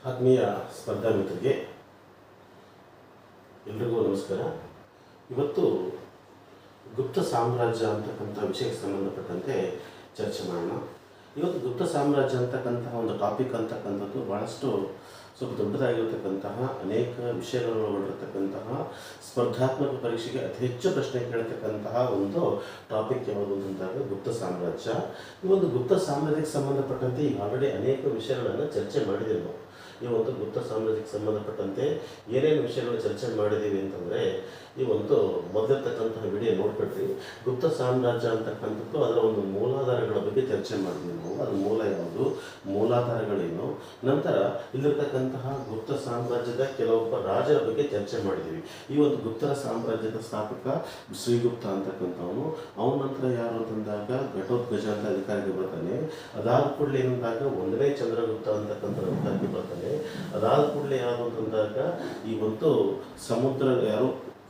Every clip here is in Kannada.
ಆತ್ಮೀಯ ಸ್ಪರ್ಧಾ ಮಿತ್ರರಿಗೆ ಎಲ್ರಿಗೂ ನಮಸ್ಕಾರ. ಇವತ್ತು ಗುಪ್ತ ಸಾಮ್ರಾಜ್ಯ ಅಂತಕ್ಕಂಥ ವಿಷಯಕ್ಕೆ ಸಂಬಂಧಪಟ್ಟಂತೆ ಚರ್ಚೆ ಮಾಡೋಣ. ಇವತ್ತು ಗುಪ್ತ ಸಾಮ್ರಾಜ್ಯ ಅಂತಕ್ಕಂತಹ ಒಂದು ಟಾಪಿಕ್ ಅಂತಕ್ಕಂಥದ್ದು ಭಾಳಷ್ಟು ಸ್ವಲ್ಪ ದೊಡ್ಡದಾಗಿರ್ತಕ್ಕಂತಹ ಅನೇಕ ವಿಷಯಗಳನ್ನು ಒಳಗೊಂಡಿರ್ತಕ್ಕಂತಹ ಸ್ಪರ್ಧಾತ್ಮಕ ಪರೀಕ್ಷೆಗೆ ಅತಿ ಹೆಚ್ಚು ಪ್ರಶ್ನೆ ಕೇಳತಕ್ಕಂತಹ ಒಂದು ಟಾಪಿಕ್ ಯಾವುದು ಅಂತಂದಾಗ ಗುಪ್ತ ಸಾಮ್ರಾಜ್ಯ. ಈ ಒಂದು ಗುಪ್ತ ಸಾಮ್ರಾಜ್ಯಕ್ಕೆ ಸಂಬಂಧಪಟ್ಟಂತೆ ಈಗ ಆಲ್ರೆಡಿ ಅನೇಕ ವಿಷಯಗಳನ್ನು ಚರ್ಚೆ ಮಾಡಿದ್ದೀವಿ ನಾವು. ಈ ಒಂದು ಗುಪ್ತ ಸಾಮ್ರಾಜ್ಯಕ್ಕೆ ಸಂಬಂಧಪಟ್ಟಂತೆ ಏನೇನು ವಿಷಯಗಳು ಚರ್ಚೆ ಮಾಡಿದ್ದೀವಿ ಅಂತಂದರೆ ಈ ಒಂದು ಮೊದಲಿರ್ತಕ್ಕಂತಹ ವಿಡಿಯೋ ನೋಡ್ಕೊಳ್ರಿ. ಗುಪ್ತ ಸಾಮ್ರಾಜ್ಯ ಅಂತಕ್ಕಂಥದ್ದು ಅದರ ಒಂದು ಮೂಲಾಧಾರಗಳ ಬಗ್ಗೆ ಚರ್ಚೆ ಮಾಡಿದ್ವಿ ನಾವು. ಅದು ಮೂಲ ಯಾವುದು, ಮೂಲಾಧಾರಗಳೇನು, ನಂತರ ಇಲ್ಲಿರ್ತಕ್ಕಂತಹ ಗುಪ್ತ ಸಾಮ್ರಾಜ್ಯದ ಕೆಲವೊಬ್ಬ ರಾಜರ ಬಗ್ಗೆ ಚರ್ಚೆ ಮಾಡಿದ್ದೀವಿ. ಈ ಒಂದು ಗುಪ್ತರ ಸಾಮ್ರಾಜ್ಯದ ಸ್ಥಾಪಕ ಶ್ರೀಗುಪ್ತ ಅಂತಕ್ಕಂಥವನು. ಅವನ ನಂತರ ಯಾರು ಅಂತಂದಾಗ ಘಟೋತ್ಕಚ ಅಂತ ಅಧಿಕಾರಿಗೆ ಬರ್ತಾನೆ. ಅದಾದ ಕೂಡಲೇ ಏನಂದಾಗ ಒಂದನೇ ಚಂದ್ರಗುಪ್ತ ಅಂತಕ್ಕಂಥ ಅಧಿಕಾರಿಗೆ ಬರ್ತಾನೆ. ಅದಾದ ಕೂಡಲೇ ಯಾರು ಅಂತಂದಾಗ ಈ ಒಂದು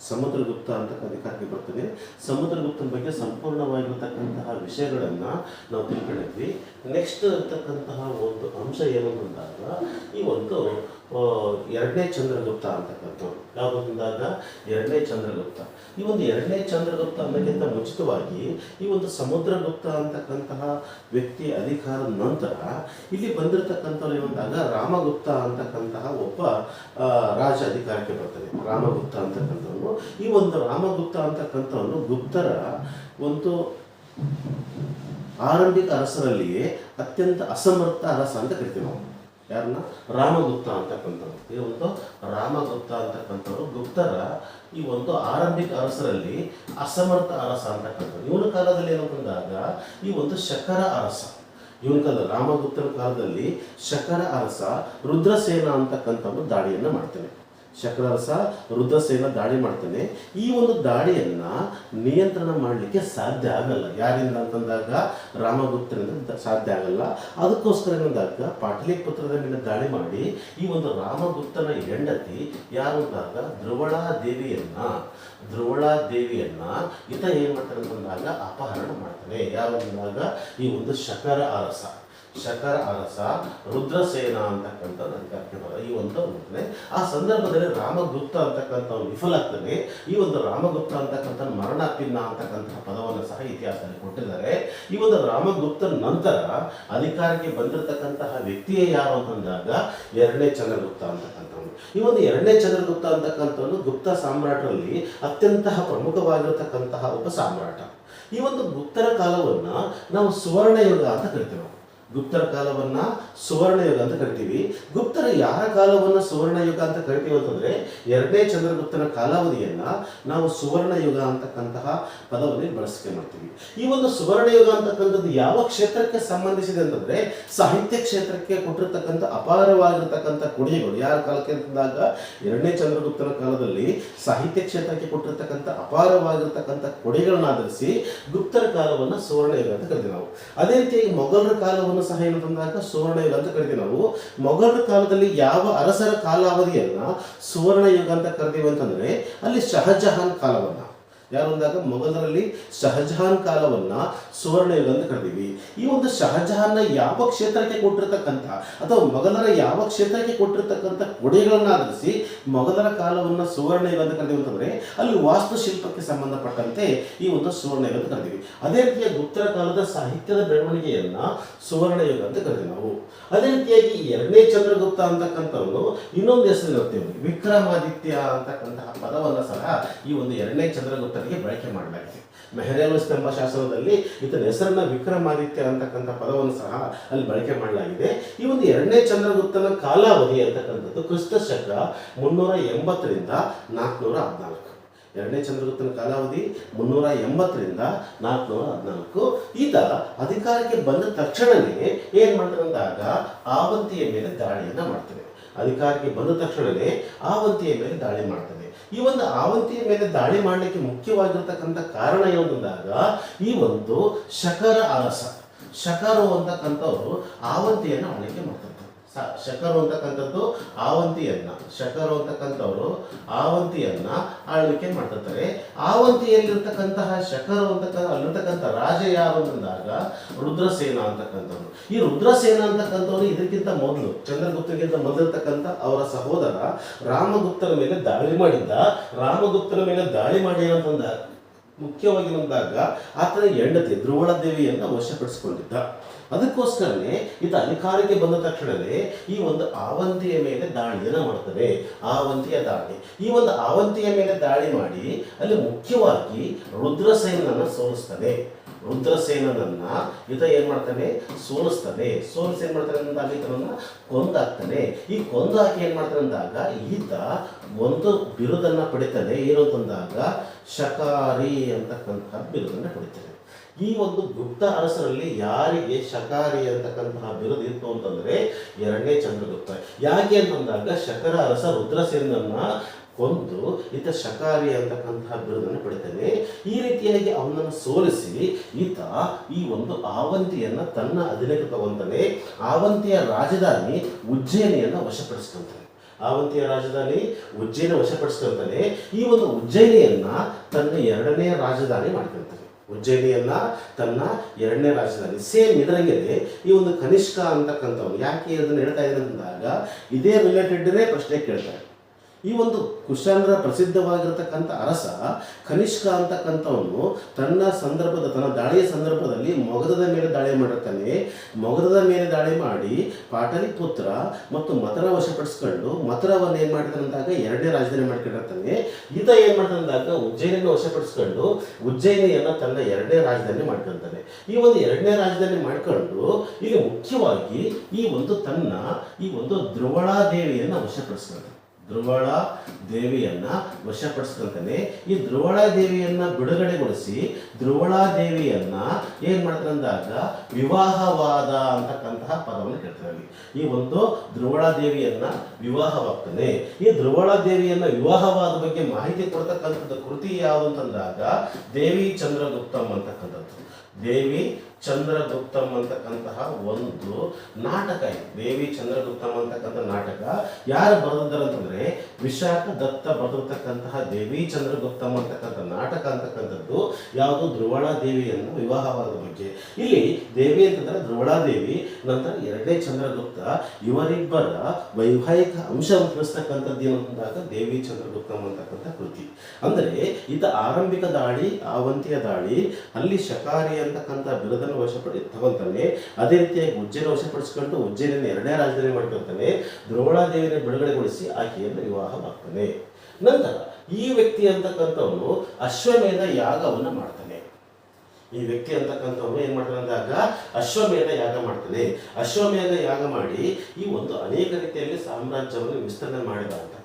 ಸಮುದ್ರಗುಪ್ತ ಅಂತ ಅಧಿಕಾರಕ್ಕೆ ಬರ್ತಾನೆ. ಸಮುದ್ರಗುಪ್ತನ ಬಗ್ಗೆ ಸಂಪೂರ್ಣವಾಗಿರ್ತಕ್ಕಂತಹ ವಿಷಯಗಳನ್ನು ನಾವು ತಿಳ್ಕೊಂಡಿದ್ವಿ. ನೆಕ್ಸ್ಟ್ ಇರ್ತಕ್ಕಂತಹ ಒಂದು ಅಂಶ ಏನು ಅಂತಂದಾಗ ಈ ಒಂದು ಎರಡನೇ ಚಂದ್ರಗುಪ್ತ ಅಂತಕ್ಕಂಥವ್ರು. ಯಾವುದು ಅಂತಂದಾಗ ಎರಡನೇ ಚಂದ್ರಗುಪ್ತ. ಈ ಒಂದು ಎರಡನೇ ಚಂದ್ರಗುಪ್ತ ಅನ್ನೋಕ್ಕಿಂತ ಮುಂಚಿತವಾಗಿ ಈ ಒಂದು ಸಮುದ್ರಗುಪ್ತ ಅಂತಕ್ಕಂತಹ ವ್ಯಕ್ತಿ ಅಧಿಕಾರದ ನಂತರ ಇಲ್ಲಿ ಬಂದಿರತಕ್ಕಂಥವ್ರು ಏನಂದಾಗ ರಾಮಗುಪ್ತ ಅಂತಕ್ಕಂತಹ ಒಬ್ಬ ರಾಜ ಅಧಿಕಾರಕ್ಕೆ ಬರ್ತಾನೆ. ರಾಮಗುಪ್ತ ಅಂತಕ್ಕಂಥವನು. ಈ ಒಂದು ರಾಮಗುಪ್ತ ಅಂತಕ್ಕಂಥವನು ಗುಪ್ತರ ಒಂದು ಆರಂಭಿಕ ಅರಸರಲ್ಲಿಯೇ ಅತ್ಯಂತ ಅಸಮರ್ಥ ಅರಸ ಅಂತ ಕರಿತೀವಿ ನಾವು. ಯಾರನ್ನ? ರಾಮಗುಪ್ತ ಅಂತಕ್ಕಂಥವ್ರು. ಈ ಒಂದು ರಾಮಗುಪ್ತ ಅಂತಕ್ಕಂಥವ್ರು ಗುಪ್ತರ ಈ ಒಂದು ಆರಂಭಿಕ ಅರಸರಲ್ಲಿ ಅಸಮರ್ಥ ಅರಸ ಅಂತಕ್ಕಂಥವ್ರು. ಇವನ ಕಾಲದಲ್ಲಿ ಏನಂತಂದಾಗ ಈ ಒಂದು ಶಕರ ಅರಸ, ಇವನ ಕಾಲ ರಾಮಗುಪ್ತರ ಕಾಲದಲ್ಲಿ ಶಕರ ಅರಸ ರುದ್ರಸೇನ ಅಂತಕ್ಕಂಥವ್ರು ದಾಳಿಯನ್ನು ಮಾಡ್ತಾನೆ. ಶಕರ ಅರಸ ರುದ್ರಸೇನ ದಾಳಿ ಮಾಡ್ತಾನೆ. ಈ ಒಂದು ದಾಳಿಯನ್ನ ನಿಯಂತ್ರಣ ಮಾಡಲಿಕ್ಕೆ ಸಾಧ್ಯ ಆಗಲ್ಲ. ಯಾರಿಂದ ಅಂತಂದಾಗ ರಾಮಗುಪ್ತನಿಂದ ಸಾಧ್ಯ ಆಗಲ್ಲ. ಅದಕ್ಕೋಸ್ಕರ ಏನಂದಾಗ ಪಾಟಲಿಪುತ್ರದ ಮೇಲೆ ದಾಳಿ ಮಾಡಿ ಈ ಒಂದು ರಾಮಗುಪ್ತನ ಹೆಂಡತಿ ಯಾರು ಅಂದಾಗ ಧ್ರುವಳಾ ದೇವಿಯನ್ನ ಈತ ಏನ್ ಮಾಡ್ತಾನೆ ಅಂತಂದಾಗ ಅಪಹರಣ ಮಾಡ್ತಾನೆ. ಯಾರು ಅಂದಾಗ ಈ ಒಂದು ಶಕರ ಅರಸ ರುದ್ರಸೇನ ಅಂತಕ್ಕಂಥದ್ದು ಅಧಿಕಾರಕ್ಕೆ ಈ ಒಂದು ನೋಡ್ತಾನೆ. ಆ ಸಂದರ್ಭದಲ್ಲಿ ರಾಮಗುಪ್ತ ಅಂತಕ್ಕಂಥವ್ನು ವಿಫಲ ಆಗ್ತಾನೆ. ಈ ಒಂದು ರಾಮಗುಪ್ತ ಅಂತಕ್ಕಂಥ ಮರಣಾಪಿನ್ನ ಅಂತಕ್ಕಂತಹ ಪದವನ್ನು ಸಹ ಇತಿಹಾಸದಲ್ಲಿ ಕೊಟ್ಟಿದ್ದಾರೆ. ಈ ಒಂದು ರಾಮಗುಪ್ತ ನಂತರ ಅಧಿಕಾರಕ್ಕೆ ಬಂದಿರತಕ್ಕಂತಹ ವ್ಯಕ್ತಿಯೇ ಯಾರು ಅಂತಂದಾಗ ಎರಡನೇ ಚಂದ್ರಗುಪ್ತ ಅಂತಕ್ಕಂಥವ್ನು. ಈ ಒಂದು ಎರಡನೇ ಚಂದ್ರಗುಪ್ತ ಅಂತಕ್ಕಂಥವನು ಗುಪ್ತ ಸಾಮ್ರಾಟರಲ್ಲಿ ಅತ್ಯಂತ ಪ್ರಮುಖವಾಗಿರತಕ್ಕಂತಹ ಒಬ್ಬ ಸಾಮ್ರಾಟ. ಈ ಒಂದು ಗುಪ್ತರ ಕಾಲವನ್ನ ನಾವು ಸುವರ್ಣಯುಗ ಅಂತ ಕರಿತೇವೆ. ಗುಪ್ತರ ಕಾಲವನ್ನ ಸುವರ್ಣಯುಗ ಅಂತ ಕರಿತೀವಿ. ಗುಪ್ತರ ಯಾರ ಕಾಲವನ್ನ ಸುವರ್ಣಯುಗ ಅಂತ ಕರಿತೀವಿ ಅಂತಂದ್ರೆ ಎರಡನೇ ಚಂದ್ರಗುಪ್ತನ ಕಾಲಾವಧಿಯನ್ನ ನಾವು ಸುವರ್ಣಯುಗ ಅಂತಕ್ಕಂತಹ ಪದವನ್ನು ಬಳಸಿಕೆ ಮಾಡ್ತೀವಿ. ಈ ಒಂದು ಸುವರ್ಣಯುಗ ಅಂತಕ್ಕಂಥದ್ದು ಯಾವ ಕ್ಷೇತ್ರಕ್ಕೆ ಸಂಬಂಧಿಸಿದೆ ಅಂತಂದ್ರೆ ಸಾಹಿತ್ಯ ಕ್ಷೇತ್ರಕ್ಕೆ ಕೊಟ್ಟಿರ್ತಕ್ಕಂಥ ಅಪಾರವಾಗಿರ್ತಕ್ಕಂಥ ಕೊಡುಗೆಗಳು. ಯಾರ ಕಾಲಕ್ಕೆ ಅಂತಂದಾಗ ಎರಡನೇ ಚಂದ್ರಗುಪ್ತನ ಕಾಲದಲ್ಲಿ ಸಾಹಿತ್ಯ ಕ್ಷೇತ್ರಕ್ಕೆ ಕೊಟ್ಟಿರ್ತಕ್ಕಂಥ ಅಪಾರವಾಗಿರ್ತಕ್ಕಂಥ ಕೊಡುಗೆಗಳನ್ನ ಆಧರಿಸಿ ಗುಪ್ತರ ಕಾಲವನ್ನ ಸುವರ್ಣಯುಗ ಅಂತ ಕರಿತೀವಿ ನಾವು. ಅದೇ ರೀತಿಯಾಗಿ ಮೊಘಲರ ಕಾಲವನ್ನು ಸಹ ಏನಂತಂದಾಗ ಸುವರ್ಣಯುಗ ಅಂತ ಕರಿತೀವಿ ನಾವು. ಮೊಘಲರ ಕಾಲದಲ್ಲಿ ಯಾವ ಅರಸರ ಕಾಲಾವಧಿಯನ್ನ ಸುವರ್ಣಯುಗ ಅಂತ ಕರಿತೀವಿ ಅಂತಂದ್ರೆ ಅಲ್ಲಿ ಶಹಜಹಾನ್ ಕಾಲವನ್ನ, ಯಾರು ಅಂದಾಗ ಮೊಘಲರಲ್ಲಿ ಶಹಜಹಾನ್ ಕಾಲವನ್ನ ಸುವರ್ಣಯುಗ ಅಂತ ಕರಿತೀವಿ. ಈ ಒಂದು ಶಹಜಹಾನ್ನ ಯಾವ ಕ್ಷೇತ್ರಕ್ಕೆ ಕೊಟ್ಟಿರ್ತಕ್ಕಂಥ ಅಥವಾ ಮೊಘಲರ ಯಾವ ಕ್ಷೇತ್ರಕ್ಕೆ ಕೊಟ್ಟಿರ್ತಕ್ಕಂಥ ಕೊಡುಗೆಗಳನ್ನ ಆಧರಿಸಿ ಮೊಘಲರ ಕಾಲವನ್ನ ಸುವರ್ಣಯುಗ ಅಂತ ಕರಿತೀವಿ ಅಂತಂದ್ರೆ ಅಲ್ಲಿ ವಾಸ್ತುಶಿಲ್ಪಕ್ಕೆ ಸಂಬಂಧಪಟ್ಟಂತೆ ಈ ಒಂದು ಸುವರ್ಣಯುಗ ಅಂತ ಕರಿತೀವಿ. ಅದೇ ರೀತಿಯ ಗುಪ್ತರ ಕಾಲದ ಸಾಹಿತ್ಯದ ಬೆಳವಣಿಗೆಯನ್ನ ಸುವರ್ಣಯುಗ ಅಂತ ಕರಿತೀವಿ ನಾವು. ಅದೇ ರೀತಿಯಾಗಿ ಎರಡನೇ ಚಂದ್ರಗುಪ್ತ ಅಂತಕ್ಕಂಥವನು ಇನ್ನೊಂದು ಹೆಸರು ಇರ್ತೇವೆ, ವಿಕ್ರಮಾದಿತ್ಯ ಅಂತಕ್ಕಂತಹ ಪದವನ್ನು ಸಹ ಈ ಒಂದು ಎರಡನೇ ಚಂದ್ರಗುಪ್ತ ಬಳಕೆ ಮಾಡಲಾಗಿದೆ. ಮೆಹರೇವಸ್ತ್ ಎಂಬ ಶಾಸನದಲ್ಲಿ ಈತನ ಹೆಸರನ್ನ ವಿಕ್ರಮಾದಿತ್ಯ ಅಂತಕ್ಕಂಥ ಪದವನ್ನು ಸಹ ಅಲ್ಲಿ ಬಳಕೆ ಮಾಡಲಾಗಿದೆ. ಈ ಒಂದು ಎರಡನೇ ಚಂದ್ರಗುಪ್ತನ ಕಾಲಾವಧಿ ಅಂತಕ್ಕಂಥದ್ದು ಕ್ರಿಸ್ತ ಶಕ 380ರಿಂದ 414. ಎರಡನೇ ಚಂದ್ರಗುಪ್ತನ ಕಾಲಾವಧಿ 380ರಿಂದ 414. ಈತ ಅಧಿಕಾರಕ್ಕೆ ಬಂದ ತಕ್ಷಣವೇ ಏನ್ ಮಾಡ್ತಾರಂದಾಗ ಆವಂತಿಯ ಮೇಲೆ ದಾಳಿಯನ್ನ ಮಾಡ್ತಾರೆ. ಅಧಿಕಾರಕ್ಕೆ ಬಂದ ತಕ್ಷಣವೇ ಆವಂತಿಯ ಮೇಲೆ ದಾಳಿ ಮಾಡ್ತಾರೆ. ಈ ಒಂದು ಆವಂತಿಯ ಮೇಲೆ ದಾಳಿ ಮಾಡಲಿಕ್ಕೆ ಮುಖ್ಯವಾಗಿರ್ತಕ್ಕಂಥ ಕಾರಣ ಏನಂದಾಗ ಈ ಒಂದು ಶಕರ ಅರಸ, ಶಕರು ಅಂತಕ್ಕಂಥವ್ರು ಆವಂತಿಯನ್ನು ಆಳ್ವಿಕೆ ಮಾಡ್ತಾರೆ. ಶಕರು ಅಂತಕ್ಕಂಥದ್ದು ಶಕರು ಅಂತಕ್ಕಂಥವ್ರು ಆವಂತಿಯನ್ನ ಆಳ್ವಿಕೆ ಮಾಡ್ತಿರ್ತಾರೆ. ಆವಂತಿಯಲ್ಲಿರ್ತಕ್ಕಂತಹ ಶಕರು ಅಲ್ಲಿರ್ತಕ್ಕಂಥ ರಾಜ ಯಾರು ಅಂತಂದಾಗ ರುದ್ರಸೇನ ಅಂತಕ್ಕಂಥವ್ರು. ಈ ರುದ್ರಸೇನ ಅಂತಕ್ಕಂಥವ್ರು ಇದಕ್ಕಿಂತ ಮೊದಲು ಚಂದ್ರಗುಪ್ತನಿಗಿಂತ ಮೊದಲಿರ್ತಕ್ಕಂಥ ಅವರ ಸಹೋದರ ರಾಮಗುಪ್ತನ ಮೇಲೆ ದಾಳಿ ಮಾಡಿದ್ದ. ರಾಮಗುಪ್ತನ ಮೇಲೆ ದಾಳಿ ಮಾಡಿ ಅಂತಂದಾಗ ಮುಖ್ಯವಾಗಿ ಬಂದಾಗ ಆತನ ಹೆಂಡತಿ ಧ್ರುವಳ ದೇವಿಯನ್ನು ವಶಪಡಿಸಿಕೊಂಡಿದ್ದ. ಅದಕ್ಕೋಸ್ಕರನೇ ಈತ ಅಧಿಕಾರಕ್ಕೆ ಬಂದ ತಕ್ಷಣವೇ ಈ ಒಂದು ಆವಂತಿಯ ಮೇಲೆ ದಾಳಿಯನ್ನು ಮಾಡ್ತಾರೆ. ಆವಂತಿಯ ದಾಳಿ, ಈ ಒಂದು ಆವಂತಿಯ ಮೇಲೆ ದಾಳಿ ಮಾಡಿ ಅಲ್ಲಿ ಮುಖ್ಯವಾಗಿ ರುದ್ರಸೇನನ್ನ ಸೋಲಿಸ್ತಾನೆ. ರುದ್ರಸೇನನನ್ನ ಈತ ಏನ್ ಮಾಡ್ತಾನೆ, ಸೋಲಿಸ್ತಾನೆ. ಸೋಲಿಸಿ ಏನ್ ಮಾಡ್ತಾನೆ ಅಂದಾಗ ಈತನನ್ನ ಕೊಂದಾಕ್ತಾನೆ. ಈ ಕೊಂದಾಕಿ ಏನ್ ಮಾಡ್ತಾನೆ ಅಂದಾಗ ಈತ ಒಂದು ಬಿರುದನ್ನ ಪಡಿತಾನೆ. ಏನು ಅಂತಂದಾಗ ಶಕಾರಿ ಅಂತಕ್ಕಂತಹ ಬಿರುದನ್ನ ಪಡಿತಾನೆ. ಈ ಒಂದು ಗುಪ್ತ ಅರಸರಲ್ಲಿ ಯಾರಿಗೆ ಶಕಾರಿ ಅಂತಕ್ಕಂತಹ ಬಿರುದು ಇತ್ತು ಅಂತಂದ್ರೆ ಎರಡನೇ ಚಂದ್ರಗುಪ್ತ. ಯಾಕೆ ಅಂತಂದಾಗ ಶಕರ ಅರಸ ರುದ್ರಸೇನನ್ನ ಕೊಂದು ಈತ ಶಕಾರಿ ಅಂತಕ್ಕಂತಹ ಬಿರುದನ್ನು ಪಡಿತಾನೆ. ಈ ರೀತಿಯಾಗಿ ಅವನನ್ನು ಸೋಲಿಸಿ ಈತ ಈ ಒಂದು ಆವಂತಿಯನ್ನ ತನ್ನ ಅಧೀನಕ್ಕೆ ತಗೊಂತಾನೆ. ಆವಂತಿಯ ರಾಜಧಾನಿ ಉಜ್ಜಯಿನಿಯನ್ನ ವಶಪಡಿಸ್ಕೊಂತಾನೆ. ಆವಂತಿಯ ರಾಜಧಾನಿ ಉಜ್ಜಯಿನಿ ವಶಪಡಿಸ್ಕೊಂತಾನೆ. ಈ ಒಂದು ಉಜ್ಜಯಿನಿಯನ್ನ ತನ್ನ ಎರಡನೇ ರಾಜಧಾನಿ ಮಾಡ್ಕೊಳ್ತಾನೆ. ಉಜ್ಜಯಿನಿಯನ್ನ ತನ್ನ ಎರಡನೇ ರಾಜಧಾನಿ. ಸೇಮ್ ಇದರಂಗೆ ಈ ಒಂದು ಕನಿಷ್ಕ ಅಂತಕ್ಕಂಥವ್ನು ಯಾಕೆ ಇದನ್ನು ಹೇಳ್ತಾ ಇದ್ದಾರೆ ಅಂದಾಗ ಇದೇ ರಿಲೇಟೆಡ್ನೇ ಪ್ರಶ್ನೆ ಕೇಳ್ತಾರೆ. ಈ ಒಂದು ಕುಶಾಂದ್ರ ಪ್ರಸಿದ್ಧವಾಗಿರತಕ್ಕಂಥ ಅರಸ ಕನಿಷ್ಕ ಅಂತಕ್ಕಂಥವನು ತನ್ನ ದಾಳಿಯ ಸಂದರ್ಭದಲ್ಲಿ ಮೊಗದದ ಮೇಲೆ ದಾಳಿ ಮಾಡಿರ್ತಾನೆ. ಮೊಗದದ ಮೇಲೆ ದಾಳಿ ಮಾಡಿ ಪಾಟಲಿಪುತ್ರ ಮತ್ತು ಮಥುರ ವಶಪಡಿಸ್ಕೊಂಡು ಮಥುರವನ್ನು ಏನು ಮಾಡ್ತಾನೆ ಅಂದಾಗ ಎರಡನೇ ರಾಜಧಾನಿ ಮಾಡ್ಕೊಂಡಿರ್ತಾನೆ. ಈತ ಏನು ಮಾಡ್ತಾನೆ ಅಂದಾಗ ಉಜ್ಜಯಿನಿಯನ್ನು ವಶಪಡಿಸ್ಕೊಂಡು ಉಜ್ಜಯಿನಿಯನ್ನು ತನ್ನ ಎರಡನೇ ರಾಜಧಾನಿ ಮಾಡ್ಕೊಳ್ತಾನೆ. ಈ ಒಂದು ಎರಡನೇ ರಾಜಧಾನಿ ಮಾಡ್ಕೊಂಡು ಇಲ್ಲಿ ಮುಖ್ಯವಾಗಿ ಈ ಒಂದು ಧ್ರುವಳಾದೇವಿಯನ್ನು ವಶಪಡಿಸ್ಕೊಳ್ತಾನೆ. ಧ್ರುವಳ ದೇವಿಯನ್ನ ವಶಪಡಿಸ್ಕೊಂತಾನೆ. ಈ ಧ್ರುವಳ ದೇವಿಯನ್ನ ಬಿಡುಗಡೆಗೊಳಿಸಿ ಧ್ರುವಳಾದೇವಿಯನ್ನ ಏನ್ ಮಾಡ್ತಾರೆ ಅಂದಾಗ ವಿವಾಹವಾದ ಅಂತಕ್ಕಂತಹ ಪದವನ್ನು ಕೇಳ್ತಾರೆ. ಈ ಒಂದು ಧ್ರುವಳಾದೇವಿಯನ್ನ ವಿವಾಹವಾಗ್ತಾನೆ. ಈ ಧ್ರುವಳಾದೇವಿಯನ್ನ ವಿವಾಹವಾದ ಬಗ್ಗೆ ಮಾಹಿತಿ ಕೊಡ್ತಕ್ಕಂಥದ್ದು ಕೃತಿ ಯಾವುದು ಅಂತಂದಾಗ ದೇವಿ ಚಂದ್ರಗುಪ್ತಂ ಅಂತಕ್ಕಂಥದ್ದು. ದೇವಿ ಚಂದ್ರಗುಪ್ತಂ ಅಂತಕ್ಕಂತಹ ಒಂದು ನಾಟಕ ಇದೆ. ದೇವಿ ಚಂದ್ರಗುಪ್ತಂ ಅಂತಕ್ಕಂಥ ನಾಟಕ ಯಾರು ಬರೆದಿದ್ದಾರೆ ಅಂತಂದ್ರೆ ವಿಶಾಖ ದತ್ತ ಬರೆದಿರ್ತಕ್ಕಂತಹ ದೇವಿ ಚಂದ್ರಗುಪ್ತಂ ಅಂತಕ್ಕಂಥ ನಾಟಕ ಅಂತಕ್ಕಂಥದ್ದು ಯಾವುದು ಧ್ರುವಳಾದೇವಿಯನ್ನು ವಿವಾಹವಾದ ಬಗ್ಗೆ. ಇಲ್ಲಿ ದೇವಿ ಅಂತಂದ್ರೆ ಧ್ರುವಳಾದೇವಿ, ನಂತರ ಎರಡನೇ ಚಂದ್ರಗುಪ್ತ, ಇವರಿಬ್ಬರ ವೈವಾಹಿಕ ಅಂಶವನ್ನು ತಿಳಿಸ್ತಕ್ಕಂಥದ್ದು ಏನು ಅಂತಂದಾಗ ದೇವಿ ಚಂದ್ರಗುಪ್ತಂ ಅಂತಕ್ಕಂಥ ಕೃತಿ. ಅಂದ್ರೆ ಈತ ಆರಂಭಿಕ ದಾಳಿ ಆವಂತಿಯ ದಾಳಿ ಅಲ್ಲಿ ಶಕಾರಿ ಅಂತಕ್ಕಂಥ ಬಿರುದ ತಗೊಂತಾನೆ. ಅದೇ ರೀತಿಯಾಗಿ ಉಜ್ಜಯಿನ ವಶಪಡಿಸಿಕೊಂಡು ಉಜ್ಜಯಿನ ಎರಡನೇ ರಾಜಧಾನಿ ಮಾಡ್ಕೊಳ್ತಾನೆ. ಧ್ರುವಳಾದೇವಿನ ಬಿಡುಗಡೆಗೊಳಿಸಿ ಆಕೆಯನ್ನು ವಿವಾಹವಾಗ್ತಾನೆ. ನಂತರ ಈ ವ್ಯಕ್ತಿ ಅಂತಕ್ಕಂಥವನು ಅಶ್ವಮೇಧ ಯಾಗವನ್ನು ಮಾಡ್ತಾನೆ. ಈ ವ್ಯಕ್ತಿ ಅಂತಕ್ಕಂಥವನು ಏನ್ ಮಾಡ್ತಾನೆ ಅಂದಾಗ ಅಶ್ವಮೇಧ ಯಾಗ ಮಾಡ್ತಾನೆ. ಅಶ್ವಮೇಧ ಯಾಗ ಮಾಡಿ ಈ ಒಂದು ಅನೇಕ ರೀತಿಯಲ್ಲಿ ಸಾಮ್ರಾಜ್ಯವನ್ನು ವಿಸ್ತರಣೆ ಮಾಡಿದ ಅಂತ.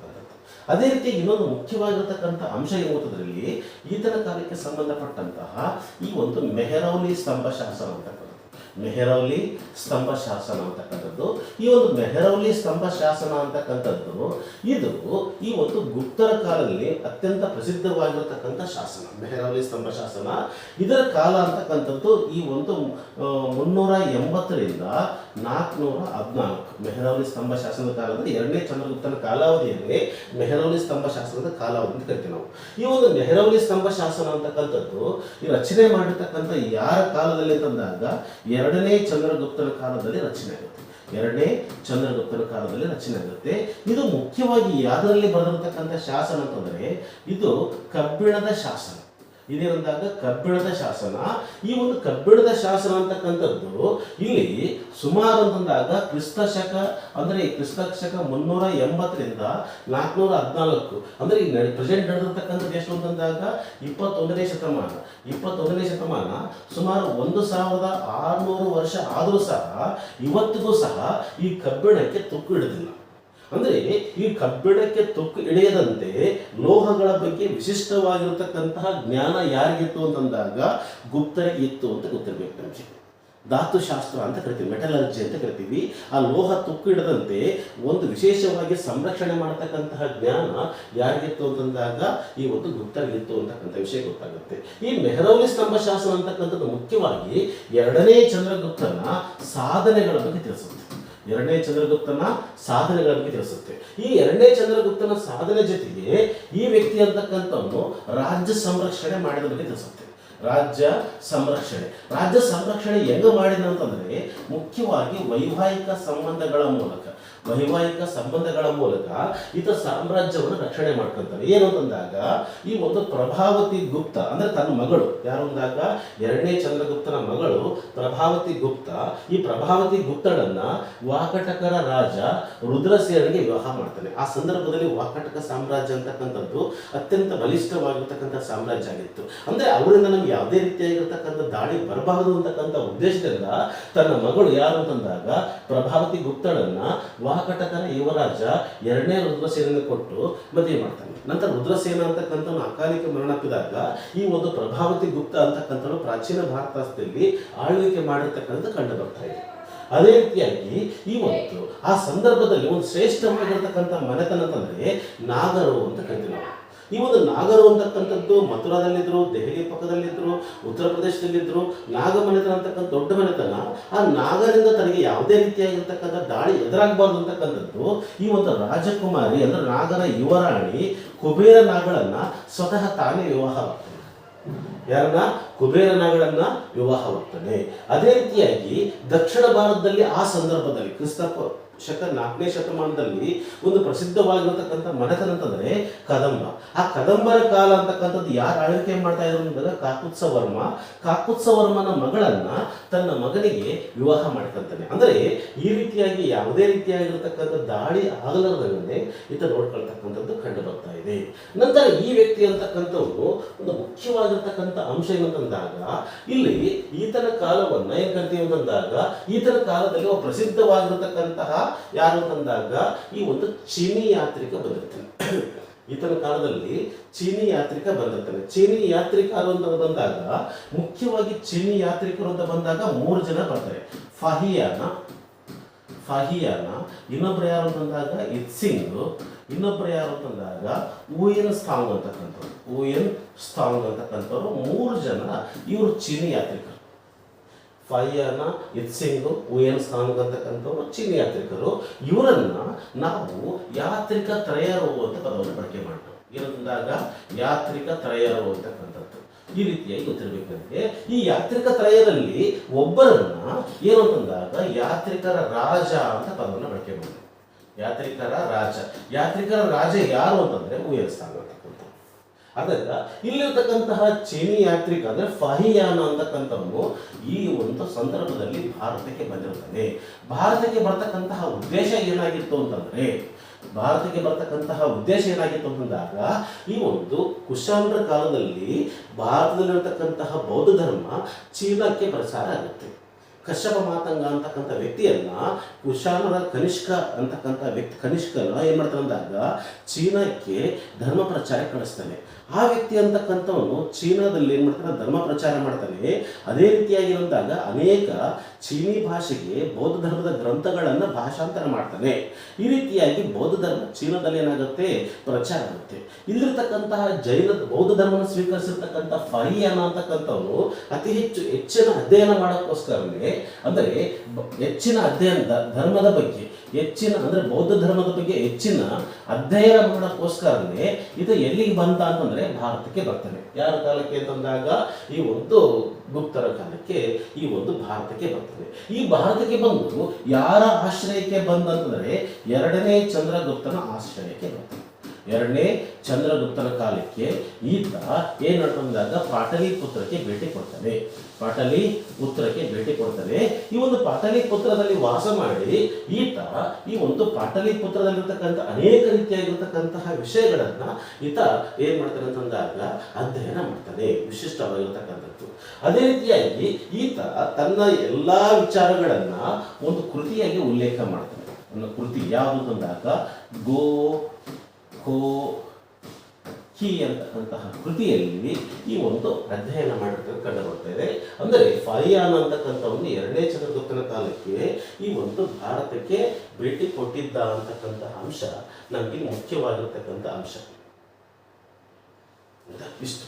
ಅದೇ ರೀತಿ ಇನ್ನೊಂದು ಮುಖ್ಯವಾಗಿರತಕ್ಕಂಥ ಅಂಶ ಏನುವುದರಲ್ಲಿ ಈತನ ಕಾಲಕ್ಕೆ ಸಂಬಂಧಪಟ್ಟಂತಹ ಈ ಒಂದು ಮೆಹರೌಲಿ ಸ್ತಂಭ ಶಾಸನ ಅಂತಕ್ಕಂಥದ್ದು. ಮೆಹರೌಲಿ ಸ್ತಂಭ ಶಾಸನ ಅಂತಕ್ಕಂಥದ್ದು ಈ ಒಂದು ಮೆಹರೌಲಿ ಸ್ತಂಭ ಶಾಸನ ಅಂತಕ್ಕಂಥದ್ದು ಇದು ಈ ಒಂದು ಗುಪ್ತರ ಕಾಲದಲ್ಲಿ ಅತ್ಯಂತ ಪ್ರಸಿದ್ಧವಾಗಿರತಕ್ಕಂಥ ಶಾಸನ. ಮೆಹರೌಲಿ ಸ್ತಂಭ ಶಾಸನ ಇದರ ಕಾಲ ಅಂತಕ್ಕಂಥದ್ದು ಈ ಒಂದು 380ರಿಂದ 414. ಮೆಹರೌಲಿ ಸ್ತಂಭ ಶಾಸನದ ಕಾಲದಲ್ಲಿ ಎರಡನೇ ಚಂದ್ರಗುಪ್ತನ ಕಾಲಾವಧಿಯಲ್ಲಿ ಮೆಹರೌಲಿ ಸ್ತಂಭ ಶಾಸನದ ಕಾಲಾವಧಿ ಅಂತ ಕರಿತೀವಿ ನಾವು. ಈ ಒಂದು ಮೆಹರೌಲಿ ಸ್ತಂಭ ಶಾಸನ ಅಂತಕ್ಕಂಥದ್ದು ಈ ರಚನೆ ಮಾಡಿರ್ತಕ್ಕಂಥ ಯಾರ ಕಾಲದಲ್ಲಿ ಅಂತಂದಾಗ ಎರಡನೇ ಚಂದ್ರಗುಪ್ತನ ಕಾಲದಲ್ಲಿ ರಚನೆ ಆಗುತ್ತೆ. ಎರಡನೇ ಚಂದ್ರಗುಪ್ತನ ಕಾಲದಲ್ಲಿ ರಚನೆ ಆಗುತ್ತೆ. ಇದು ಮುಖ್ಯವಾಗಿ ಯಾವ್ದರಲ್ಲಿ ಬರೆದಿರ್ತಕ್ಕಂಥ ಶಾಸನ ಅಂತಂದ್ರೆ ಇದು ಕಬ್ಬಿಣದ ಶಾಸನ. ಇದೇನಂದಾಗ ಕಬ್ಬಿಣದ ಶಾಸನ. ಈ ಒಂದು ಕಬ್ಬಿಣದ ಶಾಸನ ಅಂತಕ್ಕಂಥದ್ದು ಇಲ್ಲಿ ಸುಮಾರು ಅಂತಂದಾಗ ಕ್ರಿಸ್ತಶಕ 380ರಿಂದ 414 ಅಂದ್ರೆ ಈ ಪ್ರೆಸೆಂಟ್ ನಡೆದಿರ್ತಕ್ಕಂಥದ್ದು ಎಷ್ಟು ಅಂತಂದಾಗ 21ನೇ ಶತಮಾನ ಸುಮಾರು 1600 ವರ್ಷ ಆದರೂ ಸಹ ಇವತ್ತಿಗೂ ಸಹ ಈ ಕಬ್ಬಿಣಕ್ಕೆ ತುಕ್ಕು ಹಿಡಿದಿಲ್ಲ. ಅಂದ್ರೆ ಈ ಕಬ್ಬಿಣಕ್ಕೆ ತುಕ್ಕು ಹಿಡಿಯದಂತೆ ಲೋಹಗಳ ಬಗ್ಗೆ ವಿಶಿಷ್ಟವಾಗಿರತಕ್ಕಂತಹ ಜ್ಞಾನ ಯಾರಿಗಿತ್ತು ಅಂತಂದಾಗ ಗುಪ್ತರಿಗೆ ಇತ್ತು ಅಂತ ಗೊತ್ತಿರಬೇಕು ನಮಗೆ. ಧಾತುಶಾಸ್ತ್ರ ಅಂತ ಕರಿತೀವಿ, ಮೆಟಲರ್ಜಿ ಅಂತ ಕರಿತೀವಿ. ಆ ಲೋಹ ತುಕ್ಕು ಹಿಡದಂತೆ ಒಂದು ವಿಶೇಷವಾಗಿ ಸಂರಕ್ಷಣೆ ಮಾಡತಕ್ಕಂತಹ ಜ್ಞಾನ ಯಾರಿಗಿತ್ತು ಅಂತಂದಾಗ ಈ ಒಂದು ಗುಪ್ತರಿಗಿತ್ತು ಅಂತಕ್ಕಂಥ ವಿಷಯ ಗೊತ್ತಾಗುತ್ತೆ. ಈ ಮೆಹರೌಲಿ ಸ್ತಂಭ ಶಾಸನ ಅಂತಕ್ಕಂಥದ್ದು ಮುಖ್ಯವಾಗಿ ಎರಡನೇ ಚಂದ್ರಗುಪ್ತನ ಸಾಧನೆಗಳ ಬಗ್ಗೆ ತಿಳಿಸುತ್ತೆ. ಎರಡನೇ ಚಂದ್ರಗುಪ್ತನ ಸಾಧನೆಗಳ ಬಗ್ಗೆ ತಿಳಿಸುತ್ತೆ. ಈ ಎರಡನೇ ಚಂದ್ರಗುಪ್ತನ ಸಾಧನೆ ಜೊತೆಗೆ ಈ ವ್ಯಕ್ತಿ ಅಂತಕ್ಕಂಥವನು ರಾಜ್ಯ ಸಂರಕ್ಷಣೆ ಮಾಡಿದ ಬಗ್ಗೆ ತಿಳಿಸುತ್ತೆ. ರಾಜ್ಯ ಸಂರಕ್ಷಣೆ ಹೆಂಗ ಮಾಡಿದ ಅಂತಂದ್ರೆ ಮುಖ್ಯವಾಗಿ ವೈವಾಹಿಕ ಸಂಬಂಧಗಳ ಮೂಲಕ ಈತ ಸಾಮ್ರಾಜ್ಯವನ್ನು ರಕ್ಷಣೆ ಮಾಡ್ಕೊಂತಾನೆ. ಏನು ಅಂತಂದಾಗ ಈ ಒಂದು ಪ್ರಭಾವತಿ ಗುಪ್ತ ಅಂದ್ರೆ ತನ್ನ ಮಗಳು ಯಾರು ಅಂದಾಗ ಎರಡನೇ ಚಂದ್ರಗುಪ್ತನ ಮಗಳು ಪ್ರಭಾವತಿ ಗುಪ್ತ. ಈ ಪ್ರಭಾವತಿ ಗುಪ್ತಳನ್ನ ವಾಕಟಕರ ರಾಜ ರುದ್ರಸೇನಿಗೆ ವಿವಾಹ ಮಾಡ್ತಾನೆ. ಆ ಸಂದರ್ಭದಲ್ಲಿ ವಾಕಟಕ ಸಾಮ್ರಾಜ್ಯ ಅಂತಕ್ಕಂಥದ್ದು ಅತ್ಯಂತ ಬಲಿಷ್ಠವಾಗಿರ್ತಕ್ಕಂಥ ಸಾಮ್ರಾಜ್ಯ ಆಗಿತ್ತು. ಅಂದ್ರೆ ಅವರಿಂದ ನಮ್ಗೆ ಯಾವುದೇ ರೀತಿಯಾಗಿರ್ತಕ್ಕಂಥ ದಾಳಿ ಬರಬಾರದು ಅಂತಕ್ಕಂಥ ಉದ್ದೇಶದಿಂದ ತನ್ನ ಮಗಳು ಯಾರು ಅಂತಂದಾಗ ಪ್ರಭಾವತಿ ಗುಪ್ತಳನ್ನ ವಾಕಟಕರ ಯುವರಾಜ ಎರಡನೇ ರುದ್ರಸೇನ ಕೊಟ್ಟು ಮದುವೆ ಮಾಡ್ತಾನೆ. ನಂತರ ರುದ್ರಸೇನ ಅಂತಕ್ಕಂಥ ಅಕಾಲಿಕ ಮರಣಪ್ಪಿದಾಗ ಈ ಒಂದು ಪ್ರಭಾವತಿ ಗುಪ್ತ ಅಂತಕ್ಕಂಥ ಪ್ರಾಚೀನ ಭಾರತದಲ್ಲಿ ಆಳ್ವಿಕೆ ಮಾಡಿರ್ತಕ್ಕಂಥ ಕಂಡು ಬರ್ತಾ ಇದೆ. ಅದೇ ರೀತಿಯಾಗಿ ಈ ಒಂದು ಆ ಸಂದರ್ಭದಲ್ಲಿ ಒಂದು ಶ್ರೇಷ್ಠವಾಗಿರ್ತಕ್ಕಂಥ ಮನೆತನ ಅಂತಂದ್ರೆ ನಾಗರು ಅಂತ ಕರಿತೀವಿ ನಾವು. ಈ ಒಂದು ನಾಗರು ಅಂತಕ್ಕಂಥದ್ದು ಮಥುರಾದಲ್ಲಿದ್ರು, ದೆಹಲಿ ಪಕ್ಕದಲ್ಲಿದ್ರು, ಉತ್ತರ ಪ್ರದೇಶದಲ್ಲಿದ್ರು. ನಾಗ ಮನೆತನ ಅಂತಕ್ಕಂಥ ದೊಡ್ಡ ಮನೆತನ. ಆ ನಾಗರಿಂದ ತನಗೆ ಯಾವುದೇ ರೀತಿಯಾಗಿರ್ತಕ್ಕಂಥ ದಾಳಿ ಎದುರಾಗಬಾರ್ದು ಅಂತಕ್ಕಂಥದ್ದು ಈ ಒಂದು ರಾಜಕುಮಾರಿ ಅಂದ್ರೆ ನಾಗರ ಯುವರಾಣಿ ಕುಬೇರ ನಾಗಳನ್ನ ಸ್ವತಃ ತಾನೇ ವಿವಾಹವಾಗ್ತಾನೆ. ಯಾರನ್ನ? ಕುಬೇರ ನಾಗಳನ್ನ ವಿವಾಹವಾಗ್ತಾನೆ. ಅದೇ ರೀತಿಯಾಗಿ ದಕ್ಷಿಣ ಭಾರತದಲ್ಲಿ ಆ ಸಂದರ್ಭದಲ್ಲಿ ಕ್ರಿಸ್ತ ಶಕ 4ನೇ ಶತಮಾನದಲ್ಲಿ ಒಂದು ಪ್ರಸಿದ್ಧವಾಗಿರತಕ್ಕಂಥ ಮನೆತನ ಅಂತಂದ್ರೆ ಕದಂಬ. ಆ ಕದಂಬರ ಕಾಲ ಅಂತಕ್ಕಂಥದ್ದು ಯಾರು ಆಳ್ವಿಕೆ ಮಾಡ್ತಾ ಇದ್ರು ಅಂದಾಗ ಕಾಕುತ್ಸವರ್ಮನ ಮಗಳನ್ನ ತನ್ನ ಮಗನಿಗೆ ವಿವಾಹ ಮಾಡ್ಕೊಂತಾನೆ. ಅಂದ್ರೆ ಈ ರೀತಿಯಾಗಿ ಯಾವುದೇ ರೀತಿಯಾಗಿರ್ತಕ್ಕಂಥ ದಾಳಿ ಆಗಲಾರದಂತೆ ಈತ ನೋಡ್ಕೊಳ್ತಕ್ಕಂಥದ್ದು ಕಂಡು ಬರ್ತಾ ಇದೆ. ನಂತರ ಈ ವ್ಯಕ್ತಿ ಅಂತಕ್ಕಂಥವ್ರು ಒಂದು ಮುಖ್ಯವಾಗಿರ್ತಕ್ಕಂಥ ಅಂಶ ಏನಂತಂದಾಗ ಇಲ್ಲಿ ಈತನ ಕಾಲವನ್ನ ಏನ್ ಕರಿತೀವಿ ಅಂತಂದಾಗ ಈತನ ಕಾಲದಲ್ಲಿ ಪ್ರಸಿದ್ಧವಾಗಿರತಕ್ಕಂತಹ ಯಾರು ಅಂತಂದಾಗ ಈ ಒಂದು ಚೀನಿ ಯಾತ್ರಿಕ ಬಂದಿರ್ತಾನೆ. ಈತನ ಕಾಲದಲ್ಲಿ ಚೀನಿ ಯಾತ್ರಿಕ ಬಂದಿರ್ತಾನೆ. ಚೀನಿ ಯಾತ್ರಿಕರು ಅಂತ ಬಂದಾಗ ಮುಖ್ಯವಾಗಿ ಚೀನಿ ಯಾತ್ರಿಕರು ಅಂತ ಬಂದಾಗ 3 ಜನ ಬರ್ತಾರೆ. ಫಾಹಿಯಾನ, ಇನ್ನೊಬ್ರು ಯಾರು ಅಂತಂದಾಗ ಇತ್ಸಿಂಗ್, ಇನ್ನೊಬ್ರು ಯಾರು ಅಂತಂದಾಗ ಊಯನ್ ಸ್ಟಾಂಗ್ ಅಂತಕ್ಕಂಥವ್ರು 3 ಜನ ಇವರು ಚೀನಿ ಯಾತ್ರಿಕರು. ಫಾಹಿಯಾನ, ಇತ್ಸಿಂಗ್, ಊಯನ್ ಸ್ಟಾಂಗ್ ಅಂತಕ್ಕಂಥವ್ರು ಚೀನಿ ಯಾತ್ರಿಕರು. ಇವರನ್ನ ನಾವು ಯಾತ್ರಿಕ ತ್ರಯರು ಅಂತ ಪದವನ್ನು ಬಳಕೆ ಮಾಡ್ತೇವೆ. ಏನಂದಾಗ ಯಾತ್ರಿಕ ತ್ರಯರು ಅಂತಕ್ಕಂಥದ್ದು ಈ ರೀತಿಯಾಗಿ ಗೊತ್ತಿರಬೇಕಾದ್ರೆ ಈ ಯಾತ್ರಿಕ ತ್ರಯರಲ್ಲಿ ಒಬ್ಬರನ್ನ ಏನು ಅಂತಂದಾಗ ಯಾತ್ರಿಕರ ರಾಜ ಅಂತ ಪದವನ್ನು ಬಳಕೆ ಮಾಡ್ತೇವೆ. ಯಾತ್ರಿಕರ ರಾಜ ಯಾರು ಅಂತಂದ್ರೆ ಊಯನ್ ಸ್ಟಾಂಗ್ ಅಂತಕ್ಕಂಥ. ಆದ್ದರಿಂದ ಇಲ್ಲಿರ್ತಕ್ಕಂತಹ ಚೀನಿ ಯಾತ್ರಿಕ ಅಂದ್ರೆ ಫಾಹಿಯಾನ ಅಂತಕ್ಕಂಥವನು ಈ ಒಂದು ಸಂದರ್ಭದಲ್ಲಿ ಭಾರತಕ್ಕೆ ಬಂದಿರುತ್ತಾನೆ. ಭಾರತಕ್ಕೆ ಬರ್ತಕ್ಕಂತಹ ಉದ್ದೇಶ ಏನಾಗಿತ್ತು ಅಂತಂದಾಗ ಈ ಒಂದು ಕುಶಾನರ ಕಾಲದಲ್ಲಿ ಭಾರತದಲ್ಲಿರತಕ್ಕಂತಹ ಬೌದ್ಧ ಧರ್ಮ ಚೀನಾಕ್ಕೆ ಪ್ರಚಾರ ಆಗುತ್ತೆ. ಕಶ್ಯಪ ಮಾತಂಗ ಅಂತಕ್ಕಂಥ ವ್ಯಕ್ತಿಯನ್ನ ಕುಶಾನರ ಕನಿಷ್ಕನ ಏನ್ ಮಾಡ್ತಾನೆ ಅಂದಾಗ ಚೀನಾಕ್ಕೆ ಧರ್ಮ ಪ್ರಚಾರ ಕಳಿಸ್ತಾನೆ. ಆ ವ್ಯಕ್ತಿ ಅಂತಕ್ಕಂಥವನು ಚೀನಾದಲ್ಲಿ ಏನ್ ಮಾಡ್ತಾನೆ ಧರ್ಮ ಪ್ರಚಾರ ಮಾಡ್ತಾನೆ. ಅದೇ ರೀತಿಯಾಗಿರುವಾಗ ಅನೇಕ ಚೀನಿ ಭಾಷೆಗೆ ಬೌದ್ಧ ಧರ್ಮದ ಗ್ರಂಥಗಳನ್ನ ಭಾಷಾಂತರ ಮಾಡ್ತಾನೆ. ಈ ರೀತಿಯಾಗಿ ಬೌದ್ಧ ಧರ್ಮ ಚೀನಾದಲ್ಲಿ ಏನಾಗುತ್ತೆ ಪ್ರಚಾರ ಆಗುತ್ತೆ. ಇಲ್ಲಿರ್ತಕ್ಕಂತಹ ಬೌದ್ಧ ಧರ್ಮವನ್ನು ಸ್ವೀಕರಿಸಿರ್ತಕ್ಕಂಥ ಫಾಹಿಯಾನ ಅಂತಕ್ಕಂಥವನು ಅತಿ ಹೆಚ್ಚಿನ ಅಧ್ಯಯನ ಮಾಡೋಕ್ಕೋಸ್ಕರನೇ ಅಂದರೆ ಹೆಚ್ಚಿನ ಅಧ್ಯಯನ ಧರ್ಮದ ಬಗ್ಗೆ ಅಂದ್ರೆ ಬೌದ್ಧ ಧರ್ಮದ ಬಗ್ಗೆ ಹೆಚ್ಚಿನ ಅಧ್ಯಯನ ಮಾಡೋಕ್ಕೋಸ್ಕರನೇ ಇದು ಎಲ್ಲಿಗೆ ಬಂದ ಅಂತಂದ್ರೆ ಭಾರತಕ್ಕೆ ಬರ್ತಾನೆ. ಯಾರ ಕಾಲಕ್ಕೆ ಅಂತಂದಾಗ ಈ ಒಂದು ಗುಪ್ತರ ಕಾಲಕ್ಕೆ ಈ ಒಂದು ಭಾರತಕ್ಕೆ ಬರ್ತಾನೆ. ಈ ಭಾರತಕ್ಕೆ ಬಂದು ಯಾರ ಆಶ್ರಯಕ್ಕೆ ಬಂದಂತಂದ್ರೆ ಎರಡನೇ ಚಂದ್ರಗುಪ್ತನ ಆಶ್ರಯಕ್ಕೆ ಬರ್ತಾನೆ. ಎರಡನೇ ಚಂದ್ರಗುಪ್ತನ ಕಾಲಕ್ಕೆ ಈತ ಏನ್ ಅಂತಂದಾಗ ಪಾಟಲಿಪುತ್ರಕ್ಕೆ ಭೇಟಿ ಕೊಡ್ತಾನೆ. ಈ ಒಂದು ಪಾಟಲಿಪುತ್ರದಲ್ಲಿ ವಾಸ ಮಾಡಿ ಈತ ಈ ಒಂದು ಪಾಟಲಿಪುತ್ರದಲ್ಲಿರ್ತಕ್ಕಂಥ ಅನೇಕ ರೀತಿಯಾಗಿರ್ತಕ್ಕಂತಹ ವಿಷಯಗಳನ್ನ ಈತ ಏನ್ ಮಾಡ್ತಾನೆ ಅಂತಂದಾಗ ಅಧ್ಯಯನ ಮಾಡ್ತಾನೆ, ವಿಶಿಷ್ಟವಾಗಿರ್ತಕ್ಕಂಥದ್ದು. ಅದೇ ರೀತಿಯಾಗಿ ಈತ ತನ್ನ ಎಲ್ಲಾ ವಿಚಾರಗಳನ್ನ ಒಂದು ಕೃತಿಯಾಗಿ ಉಲ್ಲೇಖ ಮಾಡ್ತಾನೆ. ಒಂದು ಕೃತಿ ಯಾವುದು ಅಂತಂದಾಗ ಹಿ ಅಂತಕ್ಕಂತಹ ಕೃತಿಯಲ್ಲಿ ಈ ಒಂದು ಅಧ್ಯಯನ ಮಾಡಿರ್ತಕ್ಕಂಥ ಕಂಡು ಬರ್ತಾ ಇದೆ. ಅಂದರೆ ಫಾಹಿಯಾನ ಅಂತಕ್ಕಂಥವನು ಎರಡನೇ ಚಂದ್ರಗುಪ್ತನ ಕಾಲಕ್ಕೆ ಈ ಒಂದು ಭಾರತಕ್ಕೆ ಭೇಟಿ ಕೊಟ್ಟಿದ್ದ ಅಂತಕ್ಕಂತಹ ಅಂಶ ನಮಗೆ ಮುಖ್ಯವಾಗಿರ್ತಕ್ಕಂಥ ಅಂಶ ಇಷ್ಟು.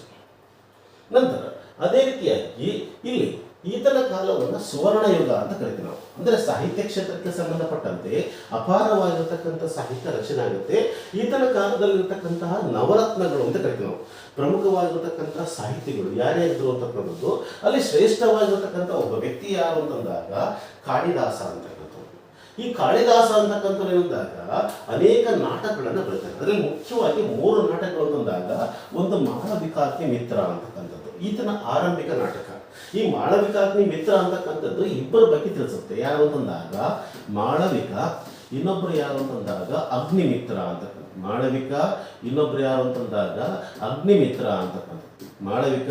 ನಂತರ ಅದೇ ರೀತಿಯಾಗಿ ಇಲ್ಲಿ ಈತನ ಕಾಲವನ್ನು ಸುವರ್ಣ ಯುಗ ಅಂತ ಕರಿತೀವಿ ನಾವು. ಅಂದರೆ ಸಾಹಿತ್ಯ ಕ್ಷೇತ್ರಕ್ಕೆ ಸಂಬಂಧಪಟ್ಟಂತೆ ಅಪಾರವಾಗಿರ್ತಕ್ಕಂಥ ಸಾಹಿತ್ಯ ರಚನೆ ಆಗುತ್ತೆ. ಈತನ ಕಾಲದಲ್ಲಿರ್ತಕ್ಕಂತಹ ನವರತ್ನಗಳು ಅಂತ ಕರಿತೀವಿ ನಾವು. ಪ್ರಮುಖವಾಗಿರ್ತಕ್ಕಂಥ ಸಾಹಿತಿಗಳು ಯಾರ್ಯಾರಿದ್ರು ಅಂತಕ್ಕಂಥದ್ದು, ಅಲ್ಲಿ ಶ್ರೇಷ್ಠವಾಗಿರ್ತಕ್ಕಂಥ ಒಬ್ಬ ವ್ಯಕ್ತಿ ಯಾರು ಅಂತಂದಾಗ ಕಾಳಿದಾಸ ಅಂತಕ್ಕಂಥದ್ದು. ಈ ಕಾಳಿದಾಸ ಅಂತಕ್ಕಂಥವ್ರು ಏನಂದಾಗ ಅನೇಕ ನಾಟಕಗಳನ್ನು ಬರೀತಾರೆ. ಅದರಲ್ಲಿ ಮುಖ್ಯವಾಗಿ 3 ನಾಟಕಗಳು ಅಂತಂದಾಗ ಒಂದು ಮಾಳವಿಕಾಗ್ನಿ ಮಿತ್ರ ಅಂತಕ್ಕಂಥದ್ದು ಈತನ ಆರಂಭಿಕ ನಾಟಕ. ಈ ಮಾಳವಿಕಾಗ್ನಿ ಮಿತ್ರ ಅಂತಕ್ಕಂಥದ್ದು ಇಬ್ಬರ ಬಗ್ಗೆ ತಿಳಿಸುತ್ತೆ. ಯಾರು ಅಂತಂದಾಗ ಮಾಳವಿಕ, ಇನ್ನೊಬ್ರು ಯಾರು ಅಂತಂದಾಗ ಅಗ್ನಿಮಿತ್ರ ಅಂತಕ್ಕಂಥ. ಮಾಳವಿಕ, ಇನ್ನೊಬ್ರು ಯಾರು ಅಂತಂದಾಗ ಅಗ್ನಿಮಿತ್ರ ಅಂತಕ್ಕಂಥ. ಮಾಳವಿಕ,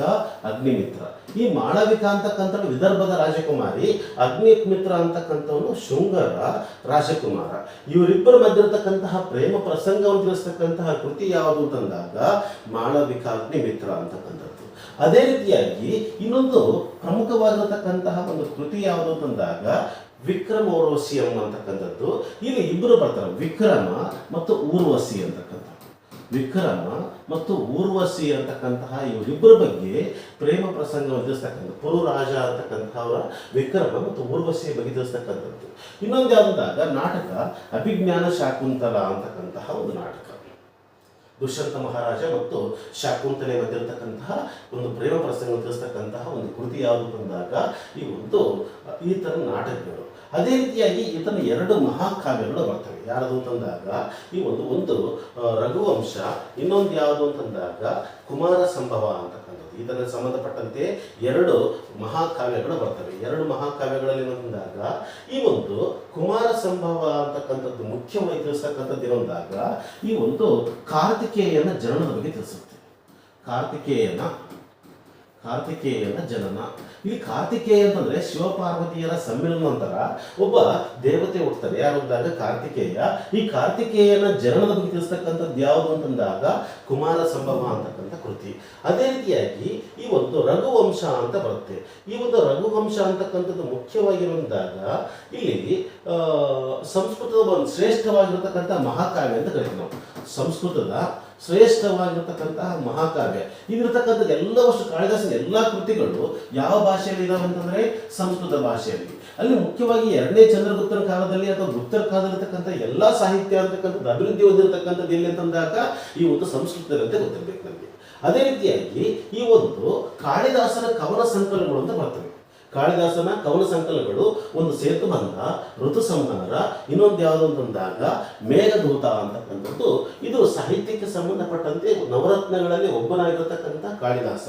ಅಗ್ನಿಮಿತ್ರ. ಈ ಮಾಳವಿಕ ಅಂತಕ್ಕಂಥವ್ರು ವಿದರ್ಭದ ರಾಜಕುಮಾರಿ, ಅಗ್ನಿಮಿತ್ರ ಅಂತಕ್ಕಂಥವನು ಶೃಂಗರ ರಾಜಕುಮಾರ. ಇವರಿಬ್ಬರ ಮಧ್ಯೆ ಇರತಕ್ಕಂತಹ ಪ್ರೇಮ ಪ್ರಸಂಗವನ್ನು ತಿಳಿಸ್ತಕ್ಕಂತಹ ಕೃತಿ ಯಾವುದು ಅಂತಂದಾಗ ಮಾಳವಿಕಾಗ್ನಿಮಿತ್ರ ಅಂತಕ್ಕಂಥದ್ದು. ಅದೇ ರೀತಿಯಾಗಿ ಇನ್ನೊಂದು ಪ್ರಮುಖವಾಗಿರತಕ್ಕಂತಹ ಒಂದು ಕೃತಿ ಯಾವುದು ಅಂತಂದಾಗ ವಿಕ್ರಮ ಊರ್ವಶಿಯಂ ಅಂತಕ್ಕಂಥದ್ದು. ಇಲ್ಲಿ ಇಬ್ಬರು ಬರ್ತಾರೆ, ವಿಕ್ರಮ ಮತ್ತು ಊರ್ವಶಿ ಅಂತಕ್ಕಂಥ. ವಿಕ್ರಮ ಮತ್ತು ಊರ್ವಶಿ ಅಂತಕ್ಕಂತಹ ಇವರಿಬ್ಬರ ಬಗ್ಗೆ ಪ್ರೇಮ ಪ್ರಸಂಗವನ್ನು ತಿಳಿಸ್ತಕ್ಕಂಥ ಪುರುರಾಜ ಅಂತಕ್ಕಂಥವರ ವಿಕ್ರಮ ಮತ್ತು ಊರ್ವಶಿಯ ಬಗ್ಗೆ ತಿಳಿಸ್ತಕ್ಕಂಥದ್ದು. ಇನ್ನೊಂದು ಯಾವುದಾಗ ನಾಟಕ ಅಭಿಜ್ಞಾನ ಶಾಕುಂತಲ ಅಂತಕ್ಕಂತಹ ಒಂದು ನಾಟಕ. ದುಷ್ಯಂತ ಮಹಾರಾಜ ಮತ್ತು ಶಾಕುಂತಲೆ ಮಧ್ಯೆ ಇರತಕ್ಕಂತಹ ಒಂದು ಪ್ರೇಮ ಪ್ರಸಂಗ ತಿಳಿಸ್ತಕ್ಕಂತಹ ಒಂದು ಕೃತಿ ಯಾವುದು ಅಂದಾಗ ಈ ಥರ ನಾಟಕಗಳು. ಅದೇ ರೀತಿಯಾಗಿ ಈತನ 2 ಮಹಾಕಾವ್ಯಗಳು ಬರ್ತವೆ. ಯಾವುದು ಅಂತಂದಾಗ ಒಂದು ರಘುವಂಶ, ಇನ್ನೊಂದು ಯಾವುದು ಅಂತಂದಾಗ ಕುಮಾರ ಸಂಭವ ಅಂತಕ್ಕಂಥದ್ದು. ಇದಕ್ಕೆ ಸಂಬಂಧಪಟ್ಟಂತೆ 2 ಮಹಾಕಾವ್ಯಗಳು ಬರ್ತವೆ. 2 ಮಹಾಕಾವ್ಯಗಳಲ್ಲಿ ಅಂತಂದಾಗ ಕುಮಾರ ಸಂಭವ ಅಂತಕ್ಕಂಥದ್ದು ಮುಖ್ಯವಾಗಿ ತಿಳಿಸ್ತಕ್ಕಂಥದ್ದು ಏನಂದಾಗ ಕಾರ್ತಿಕೇಯನ ಜನನದ ಬಗ್ಗೆ ತಿಳಿಸುತ್ತೆ. ಕಾರ್ತಿಕೇಯನ ಜನನ. ಇಲ್ಲಿ ಕಾರ್ತಿಕೇಯ ಅಂತಂದ್ರೆ ಶಿವಪಾರ್ವತಿಯರ ಸಮ್ಮಿಲನ ನಂತರ ಒಬ್ಬ ದೇವತೆ ಹುಡ್ತಾರೆ. ಯಾರು ಅಂದಾಗ ಕಾರ್ತಿಕೇಯ. ಈ ಕಾರ್ತಿಕೇಯನ ಜನನದ ಬಗ್ಗೆ ತಿಳಿಸ್ತಕ್ಕಂಥದ್ದು ಯಾವುದು ಅಂತಂದಾಗ ಕುಮಾರ ಸಂಭವ ಅಂತಕ್ಕಂಥ ಕೃತಿ. ಅದೇ ರೀತಿಯಾಗಿ ರಘುವಂಶ ಅಂತ ಬರುತ್ತೆ. ರಘುವಂಶ ಅಂತಕ್ಕಂಥದ್ದು ಮುಖ್ಯವಾಗಿರುವಂದಾಗ ಇಲ್ಲಿ ಸಂಸ್ಕೃತದ ಒಂದು ಶ್ರೇಷ್ಠವಾಗಿರತಕ್ಕಂಥ ಮಹಾಕಾವ್ಯ ಅಂತ ಕರಿತೀವಿ ನಾವು. ಸಂಸ್ಕೃತದ ಶ್ರೇಷ್ಠವಾಗಿರ್ತಕ್ಕಂತಹ ಮಹಾಕಾವ್ಯ. ಇದಿರತಕ್ಕಂಥದ್ದು ಎಲ್ಲವಷ್ಟು ಕಾಳಿದಾಸನ ಎಲ್ಲ ಕೃತಿಗಳು ಯಾವ ಭಾಷೆಯಲ್ಲಿ ಇದಾವೆ ಅಂತಂದ್ರೆ ಸಂಸ್ಕೃತ ಭಾಷೆಯಲ್ಲಿ. ಅಲ್ಲಿ ಮುಖ್ಯವಾಗಿ 2ನೇ ಚಂದ್ರಗುಪ್ತನ ಕಾಲದಲ್ಲಿ ಅಥವಾ ಗುಪ್ತರ ಕಾಲದಲ್ಲಿರ್ತಕ್ಕಂಥ ಎಲ್ಲ ಸಾಹಿತ್ಯ ಅಂತಕ್ಕಂಥದ್ದು ಅಭಿವೃದ್ಧಿ ಹೊಂದಿರತಕ್ಕಂಥದ್ದು ಎಲ್ಲಿ ಅಂತಂದಾಗ ಸಂಸ್ಕೃತದಲ್ಲಿ ಅಂತ ಗೊತ್ತಿರಬೇಕು ನಮಗೆ. ಅದೇ ರೀತಿಯಾಗಿ ಕಾಳಿದಾಸನ ಕವನ ಸಂಕಲನಗಳು ಅಂತ ಬರ್ತವೆ. ಕಾಳಿದಾಸನ ಕವನ ಸಂಕಲನಗಳು ಒಂದು ಸೇತುಬಂಧ, ಋತು ಸಂಹಾರ, ಇನ್ನೊಂದು ಯಾವುದು ಅಂತಂದಾಗ ಮೇಘದೂತ ಅಂತಕ್ಕಂಥದ್ದು. ಇದು ಸಾಹಿತ್ಯಕ್ಕೆ ಸಂಬಂಧಪಟ್ಟಂತೆ ನವರತ್ನಗಳಲ್ಲಿ ಒಬ್ಬನಾಗಿರತಕ್ಕಂಥ ಕಾಳಿದಾಸ.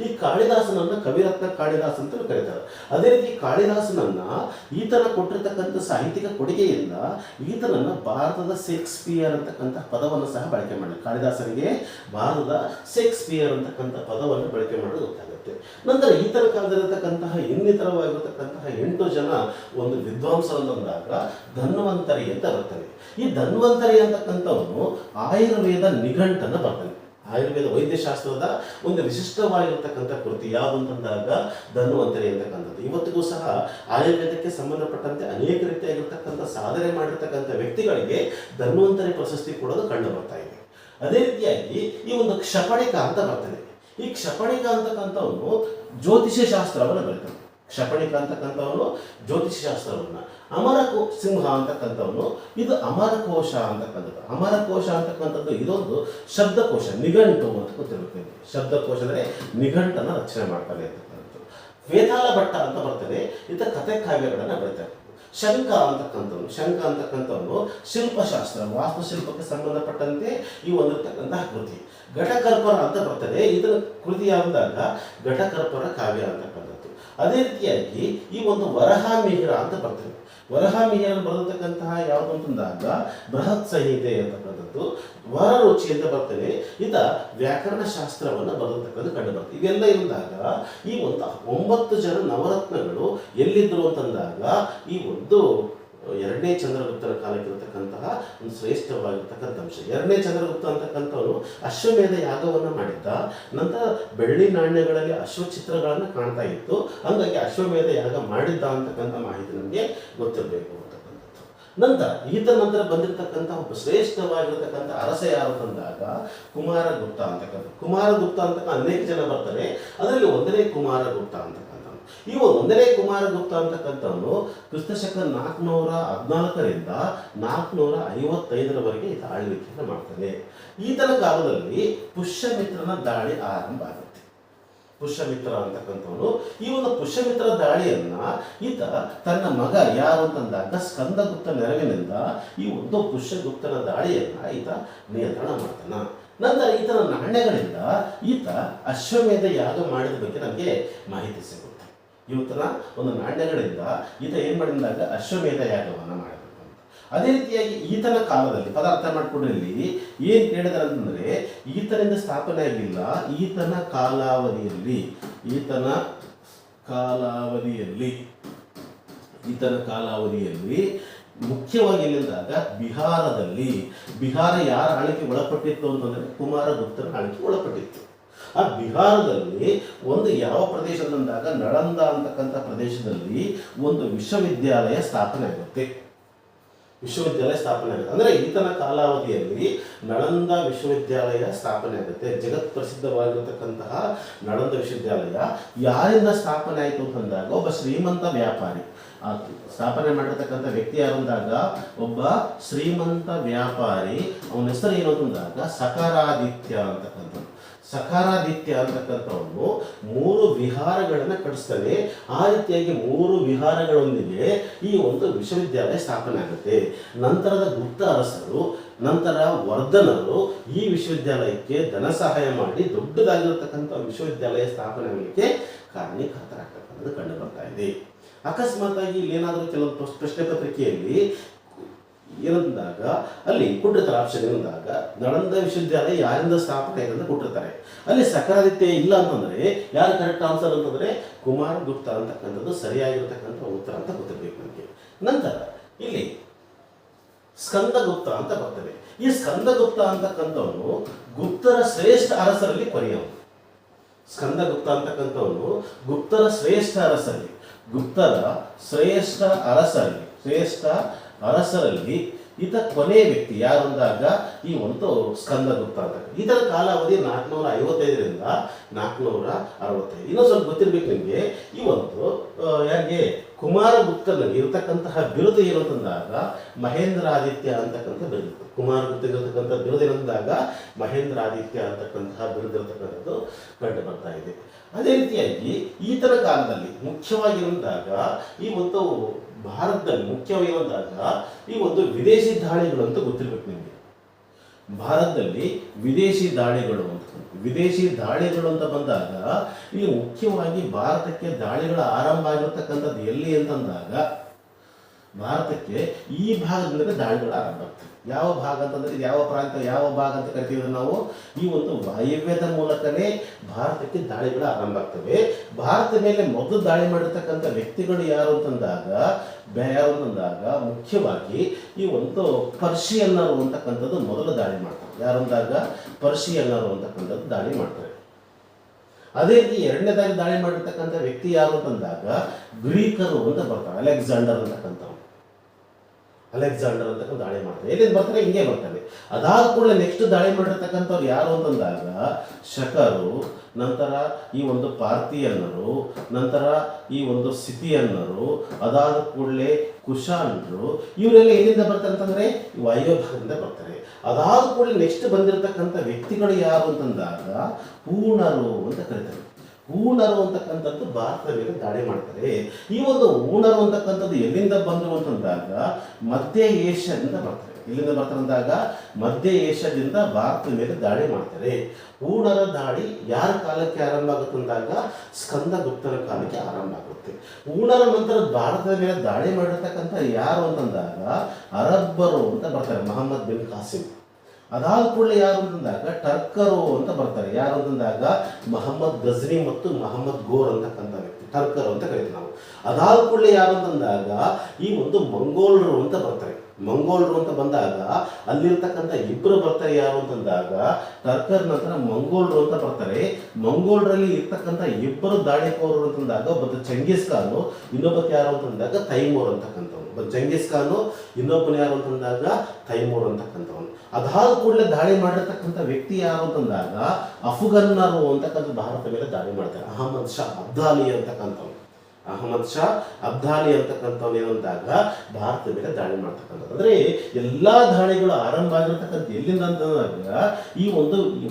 ಈ ಕಾಳಿದಾಸನನ್ನ ಕವಿರತ್ನ ಕಾಳಿದಾಸ ಅಂತ ಕರೀತಾರೆ. ಅದೇ ರೀತಿ ಕಾಳಿದಾಸನನ್ನ ಈತನ ಕೊಟ್ಟಿರ್ತಕ್ಕಂಥ ಸಾಹಿತ್ಯಿಕ ಕೊಡುಗೆಯಿಂದ ಈತನನ್ನ ಭಾರತದ ಶೇಕ್ಸ್ಪಿಯರ್ ಅಂತಕ್ಕಂಥ ಪದವನ್ನು ಸಹ ಬಳಕೆ ಮಾಡಿ, ಕಾಳಿದಾಸನಿಗೆ ಭಾರತದ ಶೇಕ್ಸ್ಪಿಯರ್ ಅಂತಕ್ಕಂಥ ಪದವನ್ನು ಬಳಕೆ ಮಾಡೋದು ಗೊತ್ತಾಗುತ್ತೆ. ನಂತರ ಈತನ ಕಾಲದಲ್ಲಿರತಕ್ಕಂತಹ ಇನ್ನಿತರವಾಗಿರತಕ್ಕಂತಹ 8 ಜನ ಒಂದು ವಿದ್ವಾಂಸರಂದಾಗ ಧನ್ವಂತರಿ ಅಂತ ಬರ್ತಾನೆ. ಈ ಧನ್ವಂತರಿ ಅಂತಕ್ಕಂಥವನು ಆಯುರ್ವೇದ ನಿಘಂಟನ್ನ ಬರ್ತಾನೆ. ಆಯುರ್ವೇದ ವೈದ್ಯಶಾಸ್ತ್ರದ ಒಂದು ವಿಶಿಷ್ಟವಾಗಿರತಕ್ಕಂಥ ಕೃತಿ ಯಾವುದು ಅಂತಂದಾಗ ಧನ್ವಂತರಿ ಅಂತಕ್ಕಂಥದ್ದು. ಇವತ್ತಿಗೂ ಸಹ ಆಯುರ್ವೇದಕ್ಕೆ ಸಂಬಂಧಪಟ್ಟಂತೆ ಅನೇಕ ರೀತಿಯಾಗಿರ್ತಕ್ಕಂಥ ಸಾಧನೆ ಮಾಡಿರ್ತಕ್ಕಂಥ ವ್ಯಕ್ತಿಗಳಿಗೆ ಧನ್ವಂತರಿ ಪ್ರಶಸ್ತಿ ಕೊಡೋದು ಕಂಡು ಬರ್ತಾ ಇದೆ. ಅದೇ ರೀತಿಯಾಗಿ ಕ್ಷಪಣಿಕ ಅಂತ ಬರ್ತಾನೆ. ಈ ಕ್ಷಪಣಿಕ ಅಂತಕ್ಕಂಥವನು ಜ್ಯೋತಿಷ್ಯ ಶಾಸ್ತ್ರವನ್ನು ಬರೀತಾನೆ. ಕ್ಷಪಣಿಕ ಅಂತಕ್ಕಂಥವನು ಜ್ಯೋತಿಷ್ಯ ಶಾಸ್ತ್ರವನ್ನ. ಸಿಂಹ ಅಂತಕ್ಕಂಥವನು ಇದು ಅಮರಕೋಶ ಅಂತಕ್ಕಂಥದ್ದು. ಅಮರಕೋಶ ಅಂತಕ್ಕಂಥದ್ದು ಇದೊಂದು ಶಬ್ದಕೋಶ, ನಿಘಂಟು ಅಂತ ಗೊತ್ತಿರುತ್ತೆ. ಶಬ್ದಕೋಶ ಅಂದರೆ ನಿಘಂಟನ ರಚನೆ ಮಾಡ್ತಾನೆ ಅಂತಕ್ಕಂಥದ್ದು. ವೇತಾಳ ಭಟ್ಟ ಅಂತ ಬರ್ತಾನೆ, ಈತ ಕಥೆ ಕಾವ್ಯಗಳನ್ನು ಬರೀತಾರೆ. ಶಂಕ ಅಂತಕ್ಕಂಥವನು ಶಿಲ್ಪಶಾಸ್ತ್ರ, ವಾಸ್ತುಶಿಲ್ಪಕ್ಕೆ ಸಂಬಂಧಪಟ್ಟಂತೆ ಒಂದಿರ್ತಕ್ಕಂತಹ ಕೃತಿ. ಘಟಕರ್ಪರ ಅಂತ ಬರ್ತದೆ. ಇದರ ಕೃತಿ ಯಾವ್ದಾಗ ಘಟಕರ್ಪರ ಕಾವ್ಯ ಅಂತಕ್ಕಂಥದ್ದು. ಅದೇ ರೀತಿಯಾಗಿ ವರಹಾಮಿಹಿರ ಅಂತ ಬರ್ತದೆ. ವರಹಾಮಿಹಿರ ಬರತಕ್ಕಂತಹ ಯಾವುದು ಅಂತಂದಾಗ ಬೃಹತ್ ಸಂಹಿತೆ ಅಂತಕ್ಕಂಥದ್ದು. ವರರುಚಿ ಅಂತ ಬರ್ತದೆ. ವ್ಯಾಕರಣ ಶಾಸ್ತ್ರವನ್ನು ಬರತಕ್ಕಂಥ ಕಂಡು ಬರ್ತದೆ. ಇವೆಲ್ಲ ಇರುವಾಗ 9 ಜನ ನವರತ್ನಗಳು ಎಲ್ಲಿದ್ದರು ಅಂತಂದಾಗ 2ನೇ ಚಂದ್ರಗುಪ್ತನ ಕಾಲಕ್ಕಿರತಕ್ಕಂತಹ ಒಂದು ಶ್ರೇಷ್ಠವಾಗಿರ್ತಕ್ಕಂಥ ಅಂಶ. 2ನೇ ಚಂದ್ರಗುಪ್ತ ಅಂತಕ್ಕಂಥವನು ಅಶ್ವಮೇಧ ಯಾಗವನ್ನು ಮಾಡಿದ್ದ. ನಂತರ ಬೆಳ್ಳಿ ನಾಣ್ಯಗಳಲ್ಲಿ ಅಶ್ವಚಿತ್ರಗಳನ್ನು ಕಾಣ್ತಾ ಇತ್ತು. ಹಂಗಾಗಿ ಅಶ್ವಮೇಧ ಯಾಗ ಮಾಡಿದ್ದ ಅಂತಕ್ಕಂಥ ಮಾಹಿತಿ ನಮಗೆ ಗೊತ್ತಿರಬೇಕು ಅಂತಕ್ಕಂಥದ್ದು. ನಂತರ ಬಂದಿರತಕ್ಕಂಥ ಒಬ್ಬ ಶ್ರೇಷ್ಠವಾಗಿರ್ತಕ್ಕಂಥ ಅರಸ ಯಾರು ಅಂತಂದಾಗ ಕುಮಾರಗುಪ್ತ ಅಂತಕ್ಕಂಥ. ಕುಮಾರಗುಪ್ತ ಅಂತಕ್ಕ ಅನೇಕ ಜನ ಬರ್ತಾರೆ. ಅದರಲ್ಲಿ 1ನೇ ಕುಮಾರಗುಪ್ತ ಅಂತಕ್ಕಂಥ. ಇವ ಒಂದನೇ ಕುಮಾರಗುಪ್ತ ಅಂತಕ್ಕಂಥವನು ಕ್ರಿಸ್ತಶಕ 414ರಿಂದ 455ರವರೆಗೆ ಈತ ಆಳ್ವಿಕೆಯನ್ನು ಮಾಡ್ತಾನೆ. ಈತನ ಕಾಲದಲ್ಲಿ ಪುಷ್ಯಮಿತ್ರನ ದಾಳಿ ಆರಂಭ ಆಗುತ್ತೆ. ಪುಷ್ಯಮಿತ್ರ ಅಂತಕ್ಕಂಥವನು ಈ ಒಂದು ಪುಷ್ಯಮಿತ್ರ ದಾಳಿಯನ್ನ ಈತ ತನ್ನ ಮಗ ಯಾರು ಅಂತಂದಾಗ ಸ್ಕಂದಗುಪ್ತ ನೆರವಿನಿಂದ ಈ ಒಂದು ಪುಷ್ಯಗುಪ್ತನ ದಾಳಿಯನ್ನ ಈತ ನಿಯಂತ್ರಣ ಮಾಡ್ತಾನ. ನಂತರ ಈತನ ನಾಣ್ಯಗಳಿಂದ ಈತ ಅಶ್ವಮೇಧ ಯಾಗ ಮಾಡಿದ ಬಗ್ಗೆ ನಮಗೆ ಮಾಹಿತಿ ಸಿಗುತ್ತೆ. ಇವತ್ತಿನ ಒಂದು ನಾಣ್ಯಗಳಿಂದ ಈತ ಏನ್ ಮಾಡಿದಾಗ ಅಶ್ವಮೇಧ ಯಾಗವನ್ನ ಮಾಡಬೇಕು ಅಂತ. ಅದೇ ರೀತಿಯಾಗಿ ಈತನ ಕಾಲದಲ್ಲಿ ಪದಾರ್ಥ ಮಾಡ್ಕೊಂಡ್ರೆ ಇಲ್ಲಿ ಏನ್ ಕೇಳಿದಾರೆ ಅಂತಂದ್ರೆ ಈತನಿಂದ ಸ್ಥಾಪನೆ ಆಗಿಲ್ಲ, ಈತನ ಕಾಲಾವಧಿಯಲ್ಲಿ ಮುಖ್ಯವಾಗಿ ಎಲ್ಲಿಂದಾಗ ಬಿಹಾರ ಯಾರ ಆಳ್ವಿಕೆ ಒಳಪಟ್ಟಿತ್ತು ಅಂತಂದ್ರೆ ಕುಮಾರಗುಪ್ತನ ಆಳ್ವಿಕೆ ಒಳಪಟ್ಟಿತ್ತು. ಆ ಬಿಹಾರದಲ್ಲಿ ಒಂದು ಯಾವ ಪ್ರದೇಶದಂದಾಗ ನಳಂದ ಅಂತಕ್ಕಂಥ ಪ್ರದೇಶದಲ್ಲಿ ಒಂದು ವಿಶ್ವವಿದ್ಯಾಲಯ ಸ್ಥಾಪನೆ ಆಗುತ್ತೆ. ಅಂದ್ರೆ ಈತನ ಕಾಲಾವಧಿಯಲ್ಲಿ ನಳಂದ ವಿಶ್ವವಿದ್ಯಾಲಯ ಸ್ಥಾಪನೆ ಆಗುತ್ತೆ. ಜಗತ್ ಪ್ರಸಿದ್ಧವಾಗಿರತಕ್ಕಂತಹ ನಳಂದ ವಿಶ್ವವಿದ್ಯಾಲಯ ಯಾರಿಂದ ಸ್ಥಾಪನೆ ಆಯಿತು ಅಂತಂದಾಗ ಒಬ್ಬ ಶ್ರೀಮಂತ ವ್ಯಾಪಾರಿ ಸ್ಥಾಪನೆ ಮಾಡಿರ್ತಕ್ಕಂಥ ವ್ಯಕ್ತಿ ಯಾರು ಅಂದಾಗ ಒಬ್ಬ ಶ್ರೀಮಂತ ವ್ಯಾಪಾರಿ, ಅವನ ಹೆಸರು ಏನು ಅಂತಂದಾಗ ಸಕಾರಾದಿತ್ಯ ಅಂತಕ್ಕಂಥವನು 3 ವಿಹಾರಗಳನ್ನು ಕಟ್ಟಿಸ್ತಾನೆ. ಆ ರೀತಿಯಾಗಿ 3 ವಿಹಾರಗಳೊಂದಿಗೆ ಈ ಒಂದು ವಿಶ್ವವಿದ್ಯಾಲಯ ಸ್ಥಾಪನೆ ಆಗುತ್ತೆ. ನಂತರದ ಗುಪ್ತ ಅರಸರು, ನಂತರ ವರ್ಧನರು ಈ ವಿಶ್ವವಿದ್ಯಾಲಯಕ್ಕೆ ಧನ ಸಹಾಯ ಮಾಡಿ ದೊಡ್ಡದಾಗಿರತಕ್ಕಂಥ ವಿಶ್ವವಿದ್ಯಾಲಯ ಸ್ಥಾಪನೆ ಆಗಲಿಕ್ಕೆ ಕಾರಣೀಕರ್ತರಾಗ್ತಕ್ಕಂಥದ್ದು ಕಂಡು ಬರ್ತಾ ಇದೆ. ಅಕಸ್ಮಾತ್ ಆಗಿ ಇಲ್ಲಿ ಏನಾದರೂ ಕೆಲವು ಪ್ರಶ್ನೆ ಪತ್ರಿಕೆಯಲ್ಲಿ ಏನಂದಾಗ ಅಲ್ಲಿ ಕೊಟ್ಟಿರ್ತಾರೆ ಆಪ್ಷನ್ ಏನಂದಾಗ ನಳಂದ ವಿಶ್ವವಿದ್ಯಾಲಯ ಯಾರಿಂದ ಸ್ಥಾಪನೆ ಆಗಿದೆ ಅಂತ ಕೊಟ್ಟಿರ್ತಾರೆ. ಅಲ್ಲಿ ಸಕಾರಾದಿತ್ಯ ಇಲ್ಲ ಅಂತಂದ್ರೆ ಯಾರು ಕರೆಕ್ಟ್ ಆನ್ಸರ್ ಅಂತಂದ್ರೆ ಕುಮಾರಗುಪ್ತ ಅಂತಕ್ಕಂಥದ್ದು ಸರಿಯಾಗಿರ್ತಕ್ಕಂಥ ಉತ್ತರ ಅಂತ ಗೊತ್ತಿರಬೇಕು ನಮಗೆ. ನಂತರ ಇಲ್ಲಿ ಸ್ಕಂದಗುಪ್ತ ಅಂತ ಬರ್ತದೆ. ಈ ಸ್ಕಂದಗುಪ್ತ ಅಂತಕ್ಕಂಥವನು ಗುಪ್ತರ ಶ್ರೇಷ್ಠ ಅರಸರಲ್ಲಿ ಕೊನೆಯವನು. ಸ್ಕಂದಗುಪ್ತ ಅಂತಕ್ಕಂಥವನು ಗುಪ್ತರ ಶ್ರೇಷ್ಠ ಅರಸರಲ್ಲಿ ಈತ ಕೊನೆಯ ವ್ಯಕ್ತಿ ಯಾರು ಅಂದಾಗ ಈ ಒಂದು ಸ್ಕಂದಗುಪ್ತ ಅಂತ. ಈತನ ಕಾಲಾವಧಿ 455ರಿಂದ 465. ಇನ್ನೊಂದು ಸ್ವಲ್ಪ ಗೊತ್ತಿರ್ಬೇಕು ನಿಮಗೆ, ಈ ಒಂದು ಯಾಕೆ ಕುಮಾರಗುಪ್ತನಿಗೆ ಇರತಕ್ಕಂತಹ ಬಿರುದು ಏನು ಅಂತಂದಾಗ ಮಹೇಂದ್ರಾದಿತ್ಯ ಅಂತಕ್ಕಂಥ ಬಿರುದು. ಕುಮಾರಗುಪ್ತನಿಗೆ ಇರತಕ್ಕಂಥ ಬಿರುದು ಏನಂದಾಗ ಮಹೇಂದ್ರಾದಿತ್ಯ ಅಂತಕ್ಕಂತಹ ಬಿರುದು ಇರತಕ್ಕಂಥದ್ದು ಕಂಡು ಬರ್ತಾ ಇದೆ. ಅದೇ ರೀತಿಯಾಗಿ ಈತನ ಕಾಲದಲ್ಲಿ ಮುಖ್ಯವಾಗಿ ಅಂದಾಗ ಈ ಒಂದು ಭಾರತದಲ್ಲಿ ಮುಖ್ಯವಾಗಿ ಅಂದಾಗ ಈ ಒಂದು ವಿದೇಶಿ ದಾಳಿಗಳು ಅಂತ ಗೊತ್ತಿರ್ಬೇಕು ನಿಮಗೆ. ಭಾರತದಲ್ಲಿ ವಿದೇಶಿ ದಾಳಿಗಳು ಅಂತ ಬಂದಾಗ ಇಲ್ಲಿ ಮುಖ್ಯವಾಗಿ ಭಾರತಕ್ಕೆ ದಾಳಿಗಳ ಆರಂಭ ಆಗಿರತಕ್ಕಂಥದ್ದು ಎಲ್ಲಿ ಅಂತಂದಾಗ ಭಾರತಕ್ಕೆ ಈ ಭಾಗದಿಂದ ದಾಳಿಗಳು ಆರಂಭ ಆಗ್ತದೆ. ಯಾವ ಭಾಗ ಅಂತಂದ್ರೆ ಯಾವ ಪ್ರಾಂತ ಯಾವ ಭಾಗ ಅಂತ ಕರಿತೀವಿ ನಾವು, ಈ ಒಂದು ವಾಯವ್ಯದ ಮೂಲಕನೇ ಭಾರತಕ್ಕೆ ದಾಳಿಗಳು ಆರಂಭ ಆಗ್ತವೆ. ಭಾರತದ ಮೇಲೆ ಮೊದಲು ದಾಳಿ ಮಾಡಿರ್ತಕ್ಕಂಥ ವ್ಯಕ್ತಿಗಳು ಯಾರು ಅಂತಂದಾಗ ಮುಖ್ಯವಾಗಿ ಈ ಒಂದು ಪರ್ಷಿಯನ್ನರು ಅಂತಕ್ಕಂಥದ್ದು ಮೊದಲು ದಾಳಿ ಮಾಡ್ತಾರೆ. ಯಾರಂದಾಗ ಪರ್ಷಿಯನ್ನರು ಅಂತಕ್ಕಂಥದ್ದು ದಾಳಿ ಮಾಡ್ತಾರೆ. ಅದೇ ರೀತಿ ಎರಡನೇದಾಗಿ ದಾಳಿ ಮಾಡಿರ್ತಕ್ಕಂಥ ವ್ಯಕ್ತಿ ಯಾರು ಅಂತಂದಾಗ ಗ್ರೀಕರು ಅಂತ ಬರ್ತಾರೆ. ಅಲೆಕ್ಸಾಂಡರ್ ಅಂತಕ್ಕಂಥ ದಾಳಿ ಮಾಡ್ತಾರೆ. ಎಲ್ಲಿಂದ ಬರ್ತಾರೆ? ಹಿಂಗೆ ಬರ್ತಾರೆ. ಅದಾದ ಕೂಡಲೇ ನೆಕ್ಸ್ಟ್ ದಾಳಿ ಮಾಡಿರ್ತಕ್ಕಂಥವ್ರು ಯಾರು ಅಂತಂದಾಗ ಶಕರು, ನಂತರ ಈ ಒಂದು ಪಾರ್ಥಿಯನ್ನರು, ನಂತರ ಈ ಒಂದು ಸಿಥಿಯನ್ನರು, ಅದಾದ ಕೂಡಲೇ ಕುಶಾನರು. ಇವರೆಲ್ಲ ಎಲ್ಲಿಂದ ಬರ್ತಾರೆ ಅಂತಂದ್ರೆ ವಾಯವ್ಯ ಭಾಗದಿಂದ ಬರ್ತಾರೆ. ಅದಾದ ಕೂಡಲೇ ನೆಕ್ಸ್ಟ್ ಬಂದಿರತಕ್ಕಂಥ ವ್ಯಕ್ತಿಗಳು ಯಾರು ಅಂತಂದಾಗ ಹೂಣರು ಅಂತ ಕರೀತಾರೆ. ಹೂಣರು ಅಂತಕ್ಕಂಥದ್ದು ಭಾರತದ ಮೇಲೆ ದಾಳಿ ಮಾಡ್ತಾರೆ. ಈ ಒಂದು ಹೂಣರು ಅಂತಕ್ಕಂಥದ್ದು ಎಲ್ಲಿಂದ ಬಂದರು ಅಂತಂದಾಗ ಮಧ್ಯ ಏಷ್ಯಾದಿಂದ ಬರ್ತಾರೆ. ಎಲ್ಲಿಂದ ಬರ್ತಾರೆ ಅಂದಾಗ ಮಧ್ಯ ಏಷ್ಯಾದಿಂದ ಭಾರತದ ಮೇಲೆ ದಾಳಿ ಮಾಡ್ತಾರೆ. ಹೂಣರ ದಾಳಿ ಯಾರ ಕಾಲಕ್ಕೆ ಆರಂಭ ಆಗುತ್ತೆ ಅಂದಾಗ ಸ್ಕಂದಗುಪ್ತನ ಕಾಲಕ್ಕೆ ಆರಂಭ ಆಗುತ್ತೆ. ಹೂಣರ ನಂತರ ಭಾರತದ ಮೇಲೆ ದಾಳಿ ಮಾಡಿರ್ತಕ್ಕಂಥ ಯಾರು ಅಂತಂದಾಗ ಅರಬ್ಬರು ಅಂತ ಬರ್ತಾರೆ, ಮೊಹಮ್ಮದ್ ಬಿನ್ ಕಾಸಿಂ. ಅದಾದ ಕೂಡಲೇ ಯಾರು ಅಂತಂದಾಗ ಟರ್ಕರು ಅಂತ ಬರ್ತಾರೆ. ಯಾರು ಅಂತಂದಾಗ ಮೊಹಮ್ಮದ್ ಗಜ್ನಿ ಮತ್ತು ಮೊಹಮ್ಮದ್ ಗೋರ್ ಅಂತಕ್ಕಂಥ ವ್ಯಕ್ತಿ, ಟರ್ಕರು ಅಂತ ಕರಿತೀವಿ ನಾವು. ಅದಾದ ಕೂಡಲೇ ಯಾರು ಅಂತಂದಾಗ ಈ ಒಂದು ಮಂಗೋಲರು ಅಂತ ಬರ್ತಾರೆ. ಮಂಗೋಲರು ಅಂತ ಬಂದಾಗ ಅಲ್ಲಿರ್ತಕ್ಕಂಥ ಇಬ್ಬರು ಬರ್ತಾರೆ. ಯಾರು ಅಂತಂದಾಗ ಟರ್ಕರ್ ನಂತರ ಮಂಗೋಲರು ಅಂತ ಬರ್ತಾರೆ. ಮಂಗೋಲರಲ್ಲಿ ಇರ್ತಕ್ಕಂಥ ಇಬ್ಬರು ದಾಳಿಕೋರರು ಅಂತಂದಾಗ ಒಬ್ಬ ಚಂಗೀಸ್ ಖಾನು, ಇನ್ನೊಬ್ಬಕ್ಕೆ ಯಾರು ಅಂತಂದಾಗ ತೈಮೂರ್ ಅಂತಕ್ಕಂಥವ್ನು. ಒಬ್ಬ ಚಂಗೀಸ್ ಖಾನು, ಇನ್ನೊಬ್ಬನ ಯಾರು ಅಂತಂದಾಗ ತೈಮೂರ್ ಅಂತಕ್ಕಂಥವನು. ಅದಾದ ಕೂಡಲೇ ದಾಳಿ ಮಾಡಿರ್ತಕ್ಕಂಥ ವ್ಯಕ್ತಿ ಯಾರು ಅಂತಂದಾಗ ಅಫ್ಘನ್ನರು ಅಂತಕ್ಕಂಥ ಭಾರತ ಮೇಲೆ ದಾಳಿ ಮಾಡ್ತಾರೆ. ಅಹಮದ್ ಶಾ ಅಬ್ದಾಲಿ ಅಂತಕ್ಕಂಥವ್ನು. ಅಹಮದ್ ಶಾ ಅಬ್ದಾಲಿ ಅಂತಕ್ಕಂಥವ್ನು ಏನಂದಾಗ ಭಾರತದ ಮೇಲೆ ದಾಳಿ ಮಾಡ್ತಕ್ಕಂಥದ್ದು. ಅಂದರೆ ಎಲ್ಲ ದಾಳಿಗಳು ಆರಂಭ ಆಗಿರ್ತಕ್ಕಂಥ ಎಲ್ಲಿಂದ ಅಂತಂದಾಗ ಈ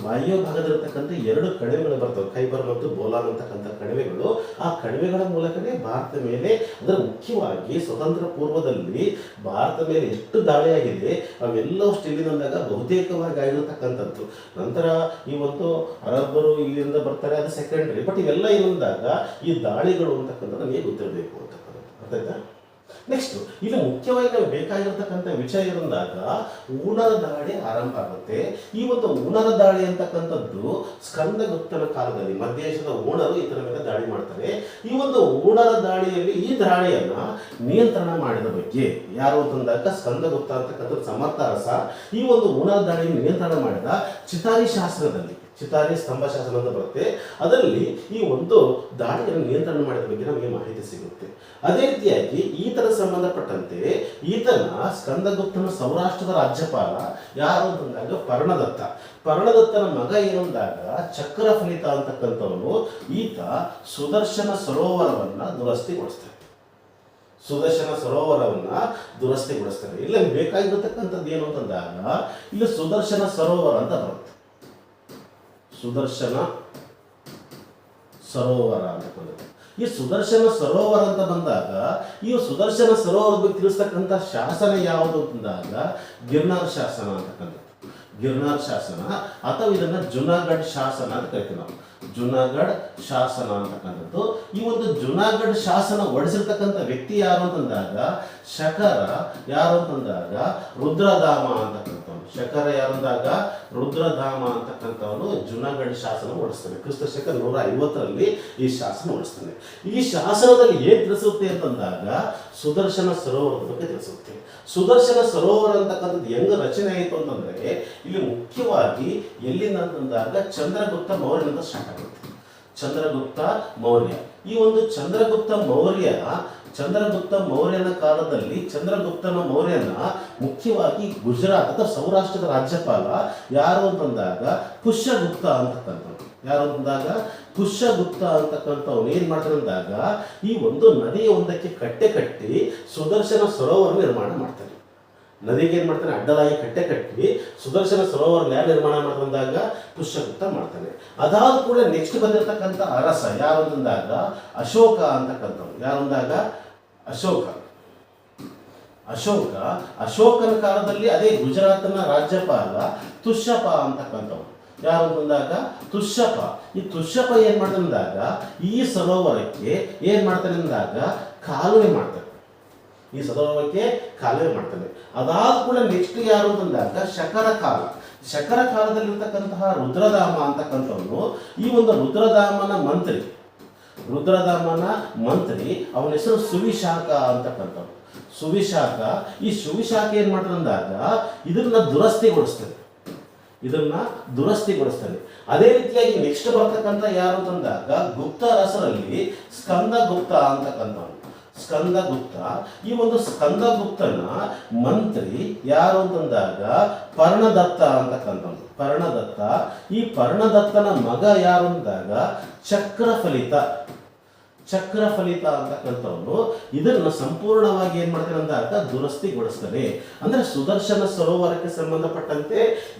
ವಾಯು ಭಾಗದಲ್ಲಿರ್ತಕ್ಕಂಥ 2 ಕಣಿವೆಗಳು ಬರ್ತವೆ, ಖೈಬರ್ ಮತ್ತು ಬೋಲಾನ್ ಅಂತಕ್ಕಂಥ ಕಣಿವೆಗಳು. ಆ ಕಣಿವೆಗಳ ಮೂಲಕನೇ ಭಾರತ ಮೇಲೆ, ಅಂದರೆ ಮುಖ್ಯವಾಗಿ ಸ್ವತಂತ್ರ ಪೂರ್ವದಲ್ಲಿ ಭಾರತ ಮೇಲೆ ಎಷ್ಟು ದಾಳಿಯಾಗಿದೆ ಅವೆಲ್ಲವೂ ಇಲ್ಲಿಂದಾಗ ಬಹುತೇಕವಾಗಿ ಆಗಿರತಕ್ಕಂಥದ್ದು. ನಂತರ ಈ ಅರಬ್ಬರು ಇಲ್ಲಿಂದ ಬರ್ತಾರೆ, ಅದು ಸೆಕೆಂಡ್ರಿ. ಬಟ್ ಇವೆಲ್ಲ ಏನಂದಾಗ ಈ ದಾಳಿಗಳು ಅಂತಕ್ಕಂಥದ್ದು ನಮಗೆ ಗೊತ್ತಿರಬೇಕು ಅಂತಕ್ಕಂಥದ್ದು. ಅರ್ಥ ಆಯ್ತಾ? ನೆಕ್ಸ್ಟ್ ಇಲ್ಲಿ ಮುಖ್ಯವಾಗಿ ನಮಗೆ ಬೇಕಾಗಿರ್ತಕ್ಕಂಥ ವಿಷಯ ಇರುವಾಗ ಊಣರ ದಾಳಿ ಆರಂಭ ಆಗುತ್ತೆ. ಈ ಊಣರ ದಾಳಿ ಅಂತಕ್ಕಂಥದ್ದು ಸ್ಕಂದಗುಪ್ತನ ಕಾಲದಲ್ಲಿ ಮಧ್ಯದೇಶದ ಊಣರು ಇದರ ಮೇಲೆ ದಾಳಿ ಮಾಡ್ತಾರೆ. ಈ ಊಣರ ದಾಳಿಯಲ್ಲಿ ಈ ದಾಳಿಯನ್ನ ನಿಯಂತ್ರಣ ಮಾಡಿದ ಬಗ್ಗೆ ಯಾರು ಅಂತಂದಾಗ ಸ್ಕಂದಗುಪ್ತ ಅಂತಕ್ಕಂಥ ಸಮರ್ಥ ಅರಸ ಈ ಊಣರ ದಾಳಿಯನ್ನು ನಿಯಂತ್ರಣ ಮಾಡಿದ. ಚಿತಾರಿ ಶಾಸ್ತ್ರದಲ್ಲಿ ಚಿತಾರಿ ಸ್ತಂಭ ಶಾಸನ ಅಂತ ಬರುತ್ತೆ, ಅದರಲ್ಲಿ ಈ ದಾಳಿಯನ್ನು ನಿಯಂತ್ರಣ ಮಾಡಿದ ಬಗ್ಗೆ ನಮಗೆ ಮಾಹಿತಿ ಸಿಗುತ್ತೆ. ಅದೇ ರೀತಿಯಾಗಿ ಈತನ ಸಂಬಂಧಪಟ್ಟಂತೆ ಈತನ ಸ್ಕಂದಗುಪ್ತನ ಸೌರಾಷ್ಟ್ರದ ರಾಜ್ಯಪಾಲ ಯಾರು ಅಂತಂದಾಗ ಪರ್ಣದತ್ತನ ಮಗ ಏನಂದಾಗ ಚಕ್ರಫಲಿತ ಅಂತಕ್ಕಂಥವನು ಈತ ಸುದರ್ಶನ ಸರೋವರವನ್ನ ದುರಸ್ತಿಗೊಳಿಸ್ತಾನೆ. ಇಲ್ಲಿ ಬೇಕಾಗಿರತಕ್ಕಂಥದ್ದು ಏನು ಅಂತಂದಾಗ ಇಲ್ಲಿ ಸುದರ್ಶನ ಸರೋವರ ಅಂತ ಬರುತ್ತೆ. ಸುದರ್ಶನ ಸರೋವರ ಅಂತಕ್ಕಂಥದ್ದು. ಈ ಸುದರ್ಶನ ಸರೋವರ ಅಂತ ಬಂದಾಗ ಈ ಸುದರ್ಶನ ಸರೋವರದ ಬಗ್ಗೆ ತಿಳಿಸ್ತಕ್ಕಂಥ ಶಾಸನ ಯಾವುದು ಅಂತಂದಾಗ ಗಿರ್ನಾರ್ ಶಾಸನ ಅಂತಕ್ಕಂಥದ್ದು. ಗಿರ್ನಾರ್ ಶಾಸನ ಅಥವಾ ಇದನ್ನ ಜುನಾಗಢ್ ಶಾಸನ ಅಂತ ಕರಿತೀವಿ ನಾವು. ಜುನಾಗಢ್ ಶಾಸನ ಅಂತಕ್ಕಂಥದ್ದು. ಈ ಜುನಾಗಢ್ ಶಾಸನ ಹೊಡಿಸಿರ್ತಕ್ಕಂಥ ವ್ಯಕ್ತಿ ಯಾರು ಅಂತಂದಾಗ ಶಕರ ಯಾರು ಅಂತಂದಾಗ ರುದ್ರಧಾಮ ಅಂತಕ್ಕಂಥವ್ನು. ಶಕರ ಯಾರು ಅಂದಾಗ ರುದ್ರಧಾಮ ಅಂತಕ್ಕಂಥವನು ಜುನಾಗಢ್ ಶಾಸನ ಹೊಡಿಸ್ತಾನೆ. ಕ್ರಿಸ್ತ ಶಕ 150ರಲ್ಲಿ ಈ ಶಾಸನ ಹೊಡಿಸ್ತಾನೆ. ಈ ಶಾಸನದಲ್ಲಿ ಏನ್ ತಿಳಿಸುತ್ತೆ ಅಂತಂದಾಗ ಸುದರ್ಶನ ಸರೋವರದ ಬಗ್ಗೆ ತಿಳಿಸುತ್ತೆ. ಸುದರ್ಶನ ಸರೋವರ ಅಂತಕ್ಕಂಥದ್ದು ಹೆಂಗ ರಚನೆ ಆಯಿತು ಅಂತಂದ್ರೆ ಇಲ್ಲಿ ಮುಖ್ಯವಾಗಿ ಎಲ್ಲಿಂದ ಅಂತಂದಾಗ ಚಂದ್ರಗುಪ್ತ ಮೌರ್ಯನಿಂದ ಸ್ಟಾರ್ಟ್ ಆಗುತ್ತೆ. ಚಂದ್ರಗುಪ್ತ ಮೌರ್ಯ ಈ ಚಂದ್ರಗುಪ್ತ ಮೌರ್ಯನ ಕಾಲದಲ್ಲಿ ಚಂದ್ರಗುಪ್ತನ ಮೌರ್ಯನ ಮುಖ್ಯವಾಗಿ ಗುಜರಾತ್ ಅಥವಾ ಸೌರಾಷ್ಟ್ರದ ರಾಜ್ಯಪಾಲ ಯಾರು ಅಂತಂದಾಗ ಪುಷ್ಯಗುಪ್ತ ಅಂತಕ್ಕಂಥವ್ರು. ಯಾರು ಅಂತಂದಾಗ ಪುಷ್ಯಗುಪ್ತ ಅಂತಕ್ಕಂಥವ್ರು ಏನ್ ಮಾಡ್ತಾರೆ ಅಂದಾಗ ಈ ನದಿಯ ಒಂದಕ್ಕೆ ಕಟ್ಟೆ ಕಟ್ಟಿ ಸುದರ್ಶನ ಸರೋವರ ನಿರ್ಮಾಣ ಮಾಡ್ತಾರೆ. ನದಿಗೆ ಏನ್ ಮಾಡ್ತಾನೆ ಅಡ್ಡಲಾಗಿ ಕಟ್ಟೆ ಕಟ್ಟಿ ಸುದರ್ಶನ ಸರೋವರ ಯಾರು ನಿರ್ಮಾಣ ಮಾಡ್ತಾರೆ ಅಂದಾಗ ಪುಷ್ಯಗುಪ್ತ ಮಾಡ್ತಾನೆ. ಅದಾದ ಕೂಡ ನೆಕ್ಸ್ಟ್ ಬಂದಿರತಕ್ಕಂಥ ಅರಸ ಯಾರು ಅಂದಾಗ ಅಶೋಕ ಅಂತಕ್ಕಂಥವ್ರು. ಯಾರು ಅಂದಾಗ ಅಶೋಕನ ಕಾಲದಲ್ಲಿ ಅದೇ ಗುಜರಾತ್ನ ರಾಜ್ಯಪಾಲ ತುಷ್ಯಪ ಅಂತಕ್ಕಂಥವ್ರು. ಯಾರು ಅಂತಂದಾಗ ತುಷ್ಯಪ. ಈ ತುಷ್ಯಪ ಏನ್ ಮಾಡ್ತಾನೆ ಅಂದಾಗ ಈ ಸರೋವರಕ್ಕೆ ಏನ್ ಮಾಡ್ತಾನೆ ಅಂದಾಗ ಕಾಲುವೆ ಮಾಡ್ತಾನೆ. ಅದಾದ ಕೂಡ ನೆಕ್ಸ್ಟ್ ಯಾರು ಅಂತಂದಾಗ ಶಕರ ಕಾಲದಲ್ಲಿರ್ತಕ್ಕಂತಹ ರುದ್ರಧಾಮ ಅಂತಕ್ಕಂಥವನು ಈ ರುದ್ರಧಾಮನ ಮಂತ್ರಿ ಅವನ ಹೆಸರು ಸುವಿಶಾಖ ಅಂತಕ್ಕಂಥವ್ನು. ಈ ಸುವಿಶಾಖ ಏನ್ ಮಾಡ್ತಾನೆ ಅಂದಾಗ ಇದನ್ನ ದುರಸ್ತಿಗೊಳಿಸ್ತಾನೆ. ಅದೇ ರೀತಿಯಾಗಿ ನೆಕ್ಸ್ಟ್ ಬರ್ತಕ್ಕಂಥ ಯಾರು ಅಂತಂದಾಗ ಗುಪ್ತ ಅರಸರಲ್ಲಿ ಸ್ಕಂದಗುಪ್ತ ಅಂತಕ್ಕಂಥವ್ನು. ಈ ಸ್ಕಂದಗುಪ್ತನ ಮಂತ್ರಿ ಯಾರು ಅಂತಂದಾಗ ಪರ್ಣದತ್ತ ಅಂತಕ್ಕಂಥವ್ನು. ಈ ಪರ್ಣದತ್ತನ ಮಗ ಯಾರು ಅಂದಾಗ ಚಕ್ರಫಲಿತ ಅಂತಕ್ಕಂಥವ್ನು ಇದನ್ನ ಸಂಪೂರ್ಣವಾಗಿ ಏನ್ ಮಾಡ್ತಾನೆ ಅಂದಾಗ ದುರಸ್ತಿಗೊಳಿಸ್ತಾನೆ. ಅಂದ್ರೆ ಸುದರ್ಶನ ಸರೋವರಕ್ಕೆ ಸಂಬಂಧಪಟ್ಟಂತೆ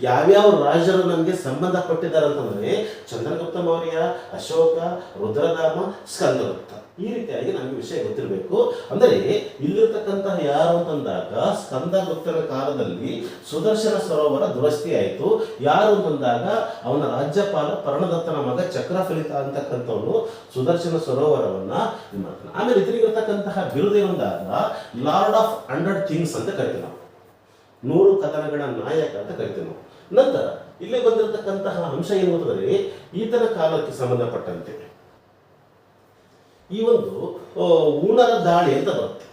ಯಾವ್ಯಾವ ರಾಜರು ನಮಗೆ ಸಂಬಂಧಪಟ್ಟಿದ್ದಾರೆ ಅಂತಂದ್ರೆ ಚಂದ್ರಗುಪ್ತ ಮೌರ್ಯ, ಅಶೋಕ, ರುದ್ರಧಾಮ, ಸ್ಕಂದಗುಪ್ತ. ಈ ರೀತಿಯಾಗಿ ನಮಗೆ ವಿಷಯ ಗೊತ್ತಿರಬೇಕು. ಅಂದರೆ ಇಲ್ಲಿರ್ತಕ್ಕಂತಹ ಯಾರು ಅಂತಂದಾಗ ಸ್ಕಂದಗುಪ್ತನ ಕಾಲದಲ್ಲಿ ಸುದರ್ಶನ ಸರೋವರ ದುರಸ್ತಿ ಆಯಿತು. ಯಾರು ಅಂತಂದಾಗ ಅವನ ರಾಜ್ಯಪಾಲ ಪರ್ಣದತ್ತನ ಮಗ ಚಕ್ರಫಲಿತ ಅಂತಕ್ಕಂಥವನು ಸುದರ್ಶನ ಸರೋವರವನ್ನ ಇದು ಮಾಡ್ತಾನೆ. ಆಮೇಲೆ ಇದರಿಗಿರ್ತಕ್ಕಂತಹ ಬಿರುದು ಏನಂದಾಗ ಲಾರ್ಡ್ ಆಫ್ 100 ಥಿಂಗ್ಸ್ ಅಂತ ಕರಿತೀವಿ ನಾವು. 100 ಕದನಗಳ ನಾಯಕ ಅಂತ ಕರಿತೀವಿ ನಾವು. ನಂತರ ಇಲ್ಲಿ ಬಂದಿರತಕ್ಕಂತಹ ಅಂಶ ಏನು ಅಂತಂದ್ರೆ ಈತನ ಕಾಲಕ್ಕೆ ಸಂಬಂಧಪಟ್ಟಂತೆ ಈ ಊಣರ ದಾಳಿ ಅಂತ ಬರುತ್ತೆ.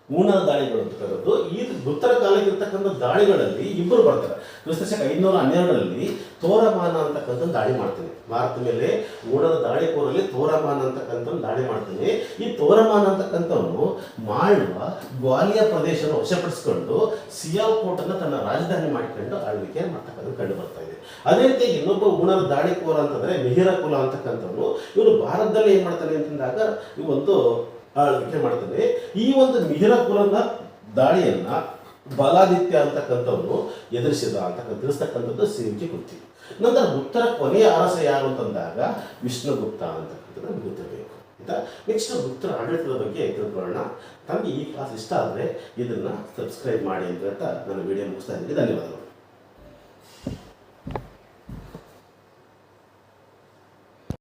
ಊಣರ ದಾಳಿಗಳು ಅಂತ ಕರೆದು ಈ ಗುಪ್ತರ ಕಾಲಕ್ಕೆ ಇರ್ತಕ್ಕಂಥ ದಾಳಿಗಳಲ್ಲಿ ಇಬ್ಬರು ಬರ್ತಾರೆ. ಕ್ರಿಸ್ತಶಕ 512ರಲ್ಲಿ ತೋರಮಾನ ಅಂತಕ್ಕಂಥ ದಾಳಿ ಮಾಡ್ತಾನೆ. ಭಾರತ ಮೇಲೆ ಊಣರ ದಾಳಿಕೋರಲ್ಲಿ ತೋರಮಾನ ಅಂತಕ್ಕಂಥ ದಾಳಿ ಮಾಡ್ತಾನೆ. ಈ ತೋರಮಾನ ಅಂತಕ್ಕಂಥವನು ಮಾಳ್ವ ಗ್ವಾಲಿಯರ್ ಪ್ರದೇಶವನ್ನು ವಶಪಡಿಸಿಕೊಂಡು ಸಿಯಾಲ್ಕೋಟ್ ಅನ್ನು ತನ್ನ ರಾಜಧಾನಿ ಮಾಡಿಕೊಂಡು ಆಳ್ವಿಕೆ ಮಾಡ್ತಕ್ಕಂಥ ಕಂಡು ಬರ್ತಾ ಇದೆ. ಅದೇ ರೀತಿ ಇನ್ನೊಬ್ಬ ಗುಣರ ದಾಳಿಕೋರ ಅಂತಂದರೆ ಮಿಹಿರ ಕುಲ ಅಂತಕ್ಕಂಥವನು ಇವನು ಭಾರತದಲ್ಲಿ ಏನು ಮಾಡ್ತಾನೆ ಅಂತಂದಾಗ ಈ ಒಂದು ಆಳ್ವಿಕೆ ಮಾಡ್ತಾನೆ. ಈ ಒಂದು ಮಿಹಿರ ಕುಲದ ದಾಳಿಯನ್ನು ಬಲಾದಿತ್ಯ ಅಂತಕ್ಕಂಥವನು ಎದುರಿಸಿದ ಅಂತ ತಿಳಿಸ್ತಕ್ಕಂಥದ್ದು ಸಿ.ವಿ.ಜಿ. ಕೃತಿ. ನಂತರ ಗುಪ್ತರ ಕೊನೆಯ ಅರಸ ಯಾರು ಅಂತಂದಾಗ ವಿಷ್ಣುಗುಪ್ತ ಅಂತಕ್ಕಂಥದ್ದು ಗೊತ್ತಿರಬೇಕು. ಆಯಿತಾ? ನೆಕ್ಸ್ಟ್ ಗುಪ್ತರ ಆಡಳಿತದ ಬಗ್ಗೆ ತಿಳ್ಕೊಳ್ಳೋಣ. ತಮಗೆ ಈ ಕ್ಲಾಸ್ ಇಷ್ಟ ಆದರೆ ಇದನ್ನು ಸಬ್ಸ್ಕ್ರೈಬ್ ಮಾಡಿ ಅಂತ ಹೇಳ್ತಾ ನಾನು ವಿಡಿಯೋ ಮುಗಿಸ್ತಾ ಇದ್ದೀನಿ. ಧನ್ಯವಾದಗಳು.